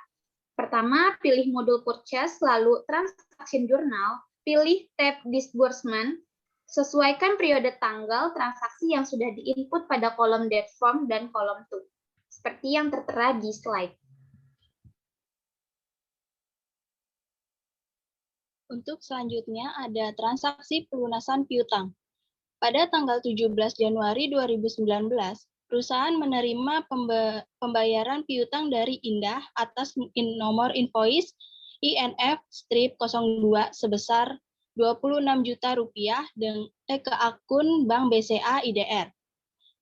Speaker 3: pertama pilih modul purchase, lalu transaction journal, pilih tab disbursement, sesuaikan periode tanggal transaksi yang sudah diinput pada kolom date form dan kolom to, seperti yang tertera di slide.
Speaker 4: Untuk selanjutnya ada transaksi pelunasan piutang. Pada tanggal 17 Januari 2019, perusahaan menerima pembayaran piutang dari Indah atas nomor invoice INF-02 sebesar Rp26 juta ke akun Bank BCA IDR.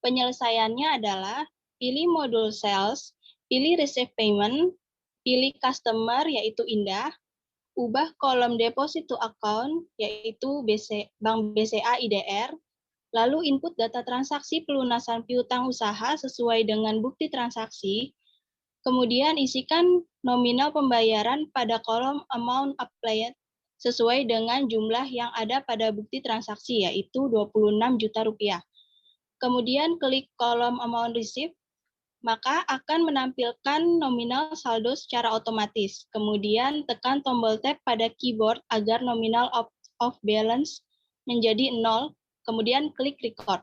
Speaker 4: Penyelesaiannya adalah pilih modul sales, pilih receive payment, pilih customer yaitu Indah, ubah kolom deposit to account yaitu Bank BCA IDR, lalu input data transaksi pelunasan piutang usaha sesuai dengan bukti transaksi, kemudian isikan nominal pembayaran pada kolom amount applied sesuai dengan jumlah yang ada pada bukti transaksi, yaitu Rp26 juta. Kemudian klik kolom amount received, maka akan menampilkan nominal saldo secara otomatis. Kemudian tekan tombol tab pada keyboard agar nominal of balance menjadi 0. Kemudian klik record.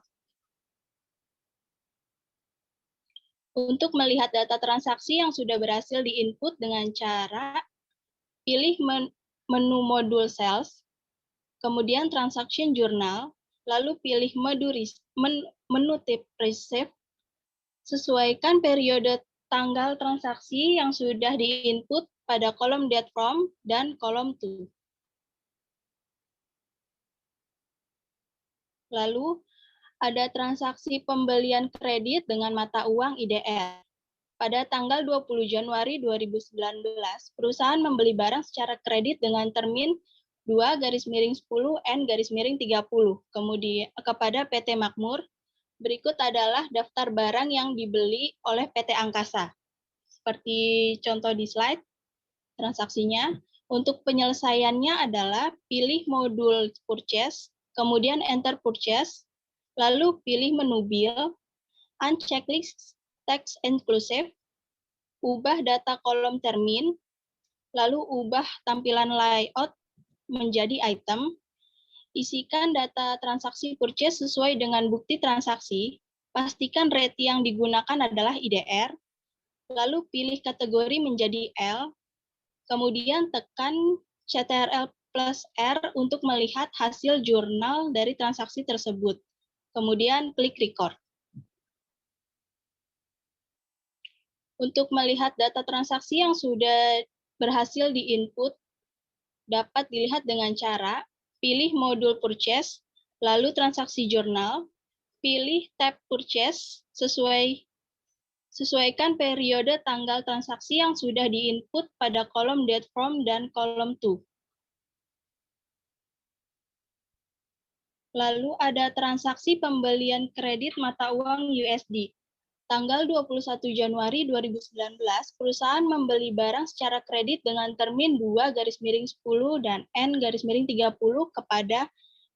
Speaker 4: Untuk melihat data transaksi yang sudah berhasil diinput dengan cara pilih menu modul sales, kemudian transaction journal, lalu pilih menu tip receive, sesuaikan periode tanggal transaksi yang sudah diinput pada kolom date from dan kolom to. Lalu, ada transaksi pembelian kredit dengan mata uang IDR. Pada tanggal 20 Januari 2019, perusahaan membeli barang secara kredit dengan termin 2-10N-30, kemudian kepada PT Makmur. Berikut adalah daftar barang yang dibeli oleh PT Angkasa. Seperti contoh di slide, transaksinya. Untuk penyelesaiannya adalah pilih modul purchase, kemudian enter purchase, lalu pilih menu bill, uncheck list text inclusive, ubah data kolom termin, lalu ubah tampilan layout menjadi item, isikan data transaksi purchase sesuai dengan bukti transaksi, pastikan rate yang digunakan adalah IDR, lalu pilih kategori menjadi L, kemudian tekan Ctrl+R untuk melihat hasil jurnal dari transaksi tersebut. Kemudian klik record. Untuk melihat data transaksi yang sudah berhasil diinput, dapat dilihat dengan cara pilih modul purchase, lalu transaksi jurnal, pilih tab purchase, sesuaikan periode tanggal transaksi yang sudah diinput pada kolom date from dan kolom to. Lalu ada transaksi pembelian kredit mata uang USD. Tanggal 21 Januari 2019, perusahaan membeli barang secara kredit dengan termin 2-10 dan N-30 kepada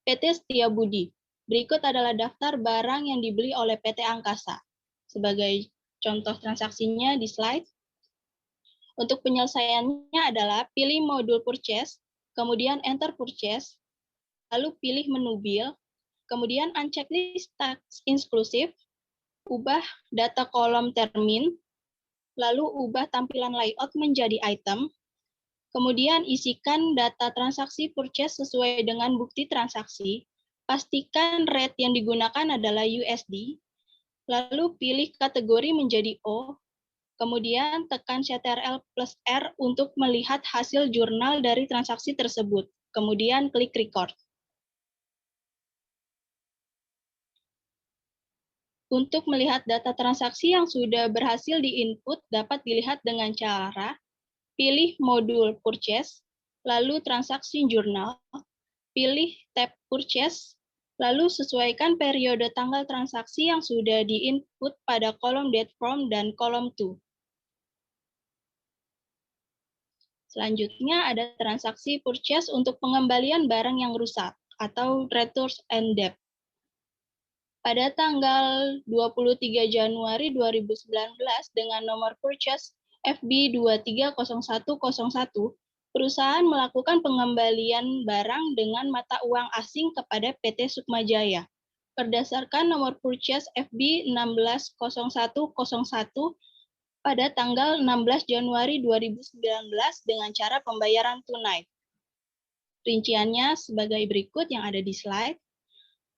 Speaker 4: PT Setiabudi. Berikut adalah daftar barang yang dibeli oleh PT Angkasa. Sebagai contoh transaksinya di slide. Untuk penyelesaiannya adalah pilih modul purchase, kemudian enter purchase, lalu pilih menu bill, kemudian uncheck list tax inclusive, ubah data kolom termin, lalu ubah tampilan layout menjadi item, kemudian isikan data transaksi purchase sesuai dengan bukti transaksi, pastikan rate yang digunakan adalah USD, lalu pilih kategori menjadi O, kemudian tekan Ctrl+R untuk melihat hasil jurnal dari transaksi tersebut, kemudian klik record. Untuk melihat data transaksi yang sudah berhasil di-input dapat dilihat dengan cara pilih modul purchase, lalu transaksi jurnal, pilih tab purchase, lalu sesuaikan periode tanggal transaksi yang sudah di-input pada kolom date from dan kolom to. Selanjutnya ada transaksi purchase untuk pengembalian barang yang rusak atau returns and debt. Pada tanggal 23 Januari 2019 dengan nomor purchase FB230101, perusahaan melakukan pengembalian barang dengan mata uang asing kepada PT Sukmajaya. Berdasarkan nomor purchase FB160101 pada tanggal 16 Januari 2019 dengan cara pembayaran tunai. Rinciannya sebagai berikut yang ada di slide.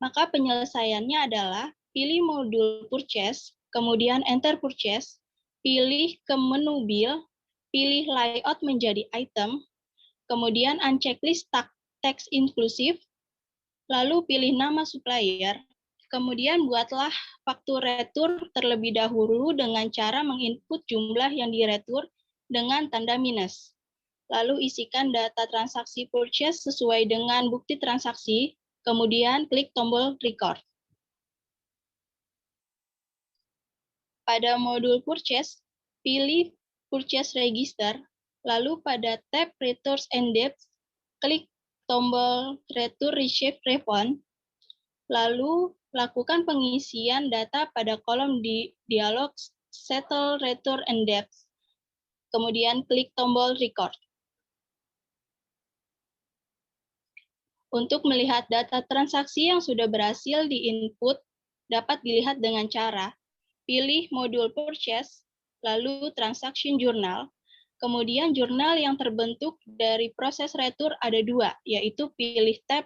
Speaker 4: Maka penyelesaiannya adalah pilih modul purchase, kemudian enter purchase, pilih ke menu bill, pilih layout menjadi item, kemudian uncheck list tax inclusive, lalu pilih nama supplier, kemudian buatlah faktur retur terlebih dahulu dengan cara menginput jumlah yang diretur dengan tanda minus. Lalu isikan data transaksi purchase sesuai dengan bukti transaksi, kemudian klik tombol record. Pada modul purchase, pilih purchase register, lalu pada tab returns and debts, klik tombol return receipt refund, lalu lakukan pengisian data pada kolom di dialog settle return and debts, kemudian klik tombol record. Untuk melihat data transaksi yang sudah berhasil di-input, dapat dilihat dengan cara pilih modul purchase, lalu transaction journal, kemudian jurnal yang terbentuk dari proses retur ada dua, yaitu pilih tab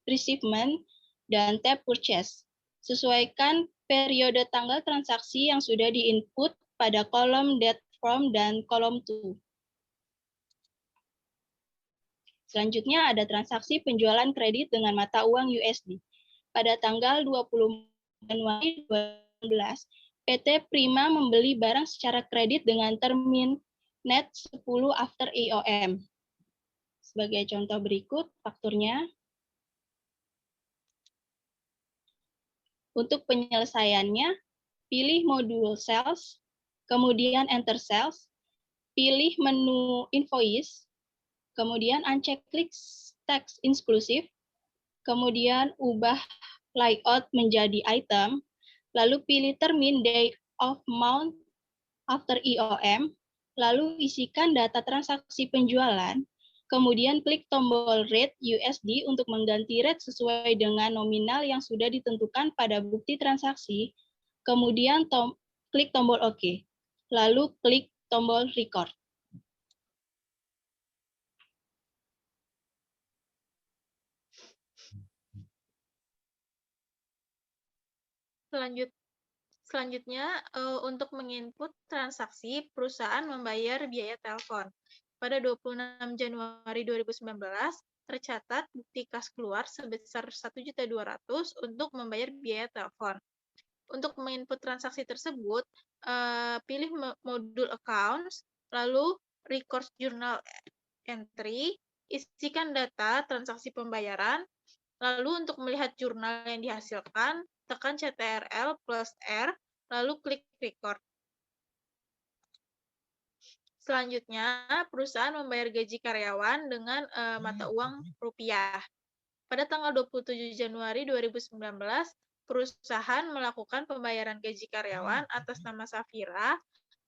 Speaker 4: receivement dan tab purchase. Sesuaikan periode tanggal transaksi yang sudah di-input pada kolom date from dan kolom to. Selanjutnya ada transaksi penjualan kredit dengan mata uang USD. Pada tanggal 20 Januari 2019, PT Prima membeli barang secara kredit dengan termin net 10 after IOM. Sebagai contoh berikut fakturnya. Untuk penyelesaiannya, pilih modul sales, kemudian enter sales, pilih menu invoice, kemudian uncheck list tax inclusive, kemudian ubah layout menjadi item, lalu pilih termin date of month after IOM, lalu isikan data transaksi penjualan, kemudian klik tombol rate USD untuk mengganti rate sesuai dengan nominal yang sudah ditentukan pada bukti transaksi, kemudian klik tombol OK, lalu klik tombol record.
Speaker 2: Selanjutnya, untuk menginput transaksi, perusahaan membayar biaya telepon. Pada 26 Januari 2019, tercatat bukti kas keluar sebesar 1.200.000 untuk membayar biaya telepon. Untuk menginput transaksi tersebut, pilih modul accounts, lalu record journal entry, isikan data transaksi pembayaran,
Speaker 5: Lalu untuk melihat jurnal yang dihasilkan, tekan CTRL plus R, lalu klik record. Selanjutnya, perusahaan membayar gaji karyawan dengan mata uang rupiah. Pada tanggal 27 Januari 2019, perusahaan melakukan pembayaran gaji karyawan atas nama Safira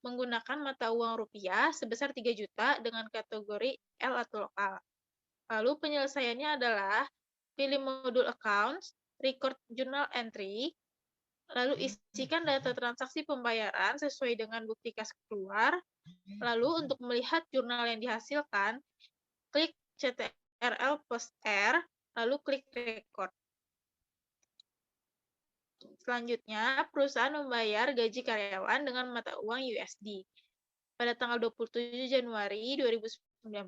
Speaker 5: menggunakan mata uang rupiah sebesar 3 juta dengan kategori L atau lokal. Lalu penyelesaiannya adalah pilih modul Accounts, Record Journal Entry, lalu isikan data transaksi pembayaran sesuai dengan bukti kas keluar. Lalu untuk melihat jurnal yang dihasilkan, klik CTRL plus R, lalu klik record. Selanjutnya, perusahaan membayar gaji karyawan dengan mata uang USD. Pada tanggal 27 Januari 2019,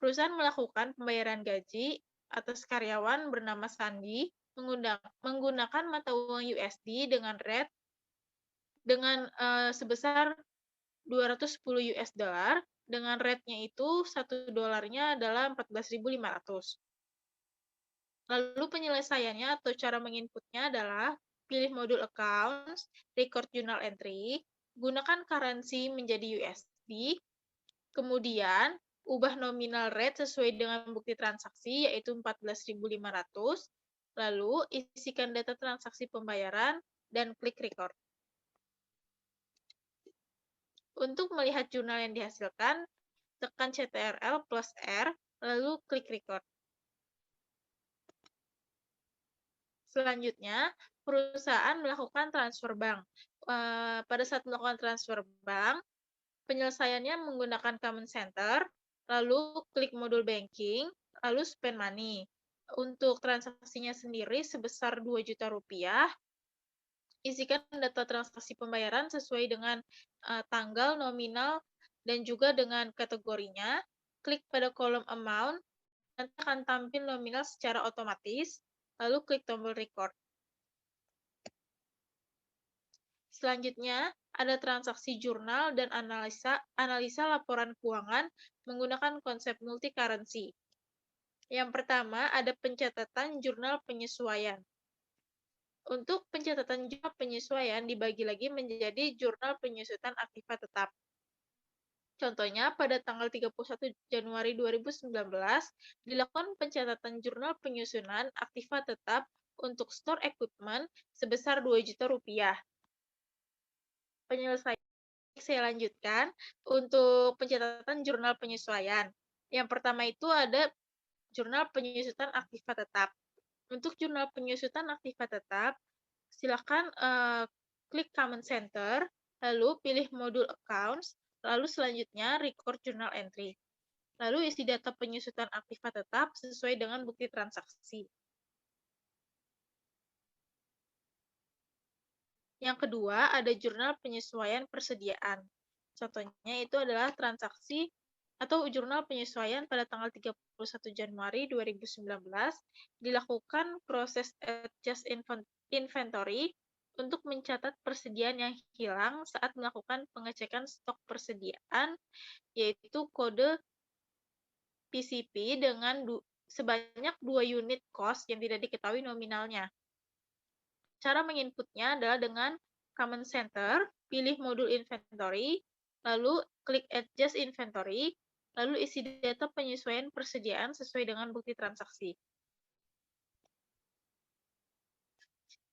Speaker 5: perusahaan melakukan pembayaran gaji atas karyawan bernama Sandi menggunakan mata uang USD dengan rate sebesar 210 US dollar, dengan rate-nya itu 1 dolarnya adalah 14.500. Lalu penyelesaiannya atau cara menginputnya adalah pilih modul Accounts, Record Journal Entry, gunakan currency menjadi USD, kemudian ubah nominal rate sesuai dengan bukti transaksi yaitu 14.500, lalu isikan data transaksi pembayaran dan klik record. Untuk melihat jurnal yang dihasilkan, tekan CTRL plus R, lalu klik record. Selanjutnya, perusahaan melakukan transfer bank. Pada saat melakukan transfer bank, penyelesaiannya menggunakan Command Center, lalu klik modul banking, lalu spend money. Untuk transaksinya sendiri sebesar 2 juta rupiah, isikan data transaksi pembayaran sesuai dengan tanggal, nominal, dan juga dengan kategorinya. Klik pada kolom amount, nanti akan tampil nominal secara otomatis, lalu klik tombol record. Selanjutnya, ada transaksi jurnal dan analisa laporan keuangan menggunakan konsep multi-currency. Yang pertama, ada pencatatan jurnal penyesuaian. Untuk pencatatan jurnal penyesuaian dibagi lagi menjadi jurnal penyusutan aktiva tetap. Contohnya, pada tanggal 31 Januari 2019, dilakukan pencatatan jurnal penyusunan aktiva tetap untuk store equipment sebesar 2 juta rupiah. Penyelesaian saya lanjutkan untuk pencatatan jurnal penyesuaian. Yang pertama itu ada jurnal penyusutan aktiva tetap. Untuk jurnal penyusutan aktiva tetap, silakan klik Command Center, lalu pilih modul Accounts, lalu selanjutnya Record Journal Entry. Lalu isi data penyusutan aktiva tetap sesuai dengan bukti transaksi. Yang kedua, ada jurnal penyesuaian persediaan. Contohnya itu adalah transaksi atau jurnal penyesuaian pada tanggal 31 Januari 2019 dilakukan proses adjust inventory untuk mencatat persediaan yang hilang saat melakukan pengecekan stok persediaan, yaitu kode PCP dengan sebanyak 2 unit cost yang tidak diketahui nominalnya. Cara menginputnya adalah dengan Command Center, pilih modul inventory, lalu klik Adjust Inventory, lalu isi data penyesuaian persediaan sesuai dengan bukti transaksi.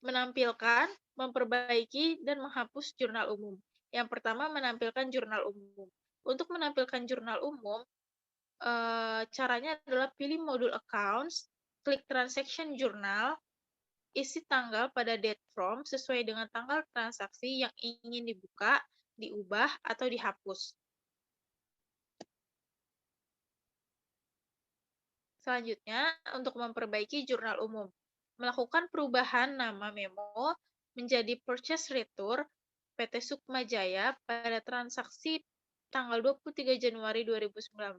Speaker 5: Menampilkan, memperbaiki, dan menghapus jurnal umum. Yang pertama, menampilkan jurnal umum. Untuk menampilkan jurnal umum, caranya adalah pilih modul Accounts, klik Transaction Journal, isi tanggal pada date from sesuai dengan tanggal transaksi yang ingin dibuka, diubah, atau dihapus. Selanjutnya, untuk memperbaiki jurnal umum. Melakukan perubahan nama memo menjadi Purchase Retour PT Sukma Jaya pada transaksi tanggal 23 Januari 2019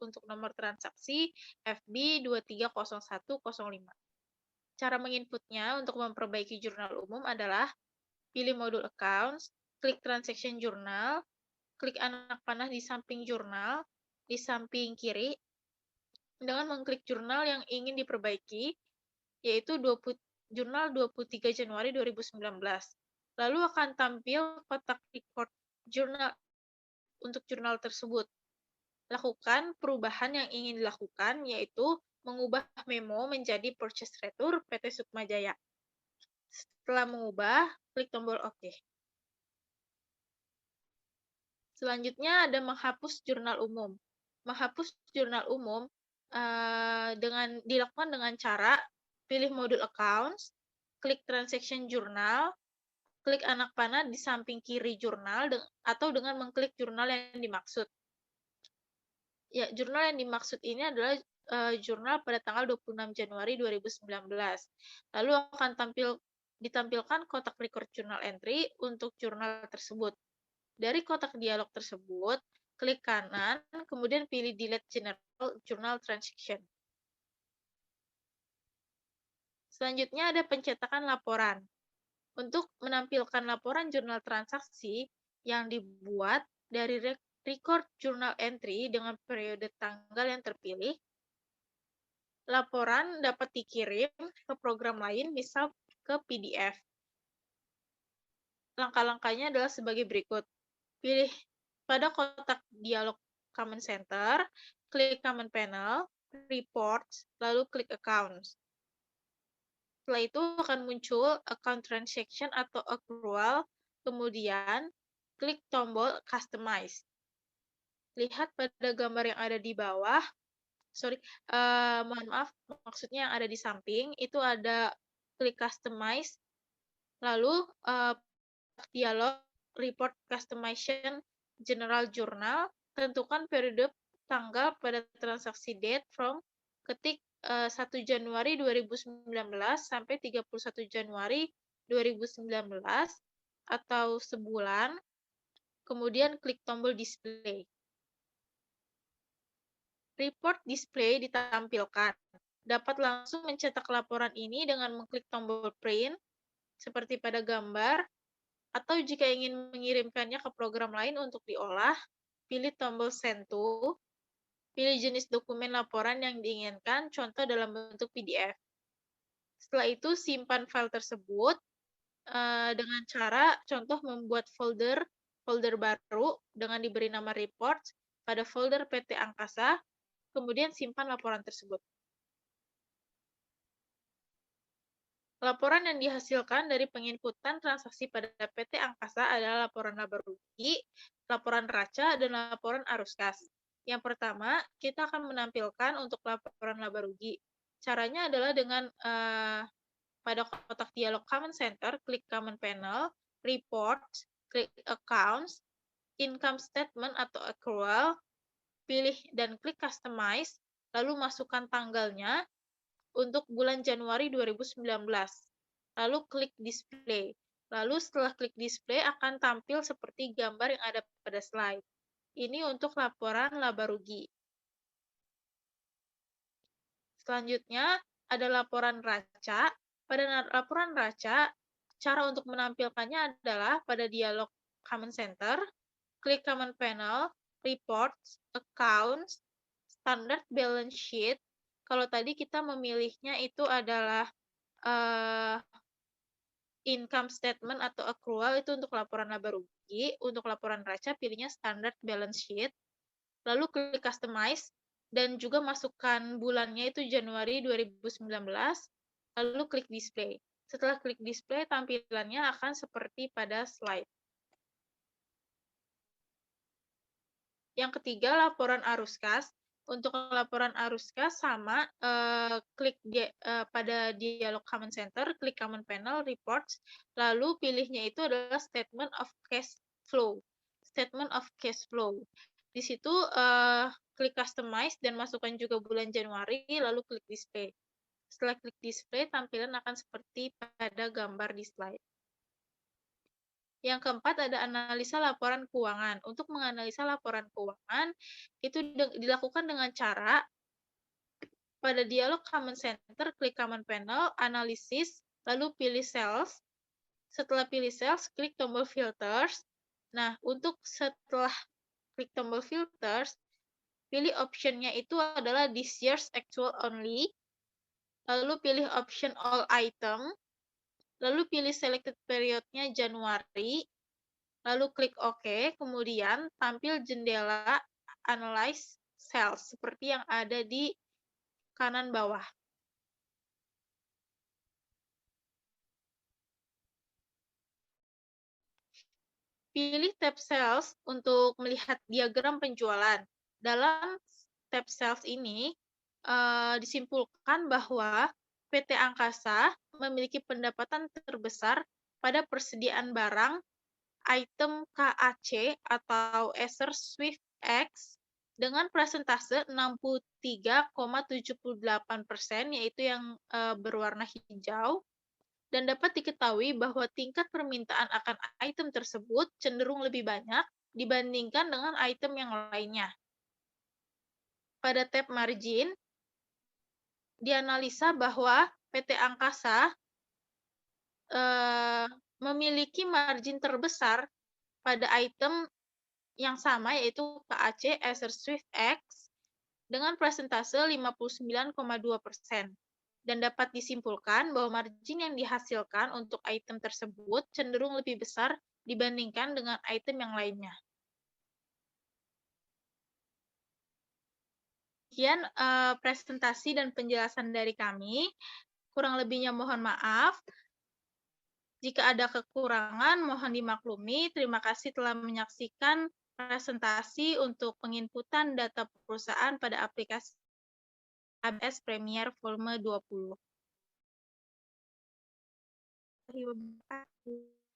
Speaker 5: untuk nomor transaksi FB 230105. Cara menginputnya untuk memperbaiki jurnal umum adalah pilih modul Accounts, klik Transaction Journal, klik anak panah di samping jurnal, di samping kiri, dengan mengklik jurnal yang ingin diperbaiki, yaitu jurnal 23 Januari 2019. Lalu akan tampil kotak record jurnal untuk jurnal tersebut. Lakukan perubahan yang ingin dilakukan, yaitu mengubah memo menjadi purchase retur PT Sukma Jaya. Setelah mengubah, klik tombol OK. Selanjutnya ada menghapus jurnal umum. Menghapus jurnal umum dilakukan dengan cara pilih modul accounts, klik transaction jurnal, klik anak panah di samping kiri jurnal, atau dengan mengklik jurnal yang dimaksud. Ya, jurnal yang dimaksud ini adalah jurnal pada tanggal 26 Januari 2019. Lalu akan ditampilkan kotak record journal entry untuk jurnal tersebut. Dari kotak dialog tersebut, klik kanan, kemudian pilih Delete General Journal Transaction. Selanjutnya ada pencetakan laporan. Untuk menampilkan laporan jurnal transaksi yang dibuat dari record journal entry dengan periode tanggal yang terpilih, laporan dapat dikirim ke program lain, misal ke PDF. Langkah-langkahnya adalah sebagai berikut. Pilih pada kotak dialog Common Center, klik Common Panel, Reports, lalu klik Accounts. Setelah itu akan muncul Account Transaction atau Accrual, kemudian klik tombol Customize. Lihat pada gambar yang ada di bawah, mohon maaf, maksudnya yang ada di samping, itu ada klik Customize, lalu dialog Report Customization General Journal, tentukan periode tanggal pada transaksi date from ketik 1 Januari 2019 sampai 31 Januari 2019 atau sebulan, kemudian klik tombol display. Report display ditampilkan. Dapat langsung mencetak laporan ini dengan mengklik tombol print, seperti pada gambar, atau jika ingin mengirimkannya ke program lain untuk diolah, pilih tombol Send to, pilih jenis dokumen laporan yang diinginkan, contoh dalam bentuk PDF. Setelah itu, simpan file tersebut dengan cara contoh membuat folder baru dengan diberi nama report pada folder PT Angkasa, kemudian simpan laporan tersebut. Laporan yang dihasilkan dari penginputan transaksi pada PT Angkasa adalah laporan laba rugi, laporan raca, dan laporan arus kas. Yang pertama, kita akan menampilkan untuk laporan laba rugi. Caranya adalah dengan pada kotak dialog Common Center, klik Common Panel, Reports, klik Accounts, Income Statement atau Accrual, pilih dan klik Customize, lalu masukkan tanggalnya untuk bulan Januari 2019. Lalu klik Display. Lalu setelah klik Display akan tampil seperti gambar yang ada pada slide. Ini untuk laporan laba rugi. Selanjutnya ada laporan raca. Pada laporan raca, cara untuk menampilkannya adalah pada dialog Common Center, klik Common Panel, Reports, Accounts, Standard Balance Sheet. Kalau tadi kita memilihnya itu adalah income statement atau accrual, itu untuk laporan laba rugi. Untuk laporan raca, pilihnya Standard Balance Sheet. Lalu klik Customize, dan juga masukkan bulannya itu Januari 2019, lalu klik Display. Setelah klik Display, tampilannya akan seperti pada slide. Yang ketiga, laporan arus kas. Untuk laporan arus kas sama, klik pada dialog Common Center, klik Common Panel, Reports, lalu pilihnya itu adalah Statement of Cash Flow. Statement of Cash Flow. Di situ klik Customize dan masukkan juga bulan Januari, lalu klik Display. Setelah klik Display, tampilan akan seperti pada gambar di slide. Yang keempat ada analisa laporan keuangan. Untuk menganalisa laporan keuangan, itu dilakukan dengan cara pada dialog Common Center, klik Common Panel, Analisis, lalu pilih Sales. Setelah pilih Sales, klik tombol Filters. Nah, untuk setelah klik tombol Filters, pilih optionnya itu adalah This Year's Actual Only. lalu pilih option all item, lalu pilih selected period-nya Januari, lalu klik OK, kemudian tampil jendela Analyze Sales seperti yang ada di kanan bawah. Pilih tab Sales untuk melihat diagram penjualan. Dalam tab Sales ini, disimpulkan bahwa PT Angkasa memiliki pendapatan terbesar pada persediaan barang item KAC atau Acer Swift X dengan persentase 63,78%, yaitu yang berwarna hijau, dan dapat diketahui bahwa tingkat permintaan akan item tersebut cenderung lebih banyak dibandingkan dengan item yang lainnya. Pada tab margin, dianalisa bahwa PT Angkasa memiliki margin terbesar pada item yang sama, yaitu KAC Acer Swift X dengan persentase 59,2%. Dan dapat disimpulkan bahwa margin yang dihasilkan untuk item tersebut cenderung lebih besar dibandingkan dengan item yang lainnya. Sekian presentasi dan penjelasan dari kami. Kurang lebihnya mohon maaf. Jika ada kekurangan, mohon dimaklumi. Terima kasih telah menyaksikan presentasi untuk penginputan data perusahaan pada aplikasi ABS Premier Volume 20. Terima kasih.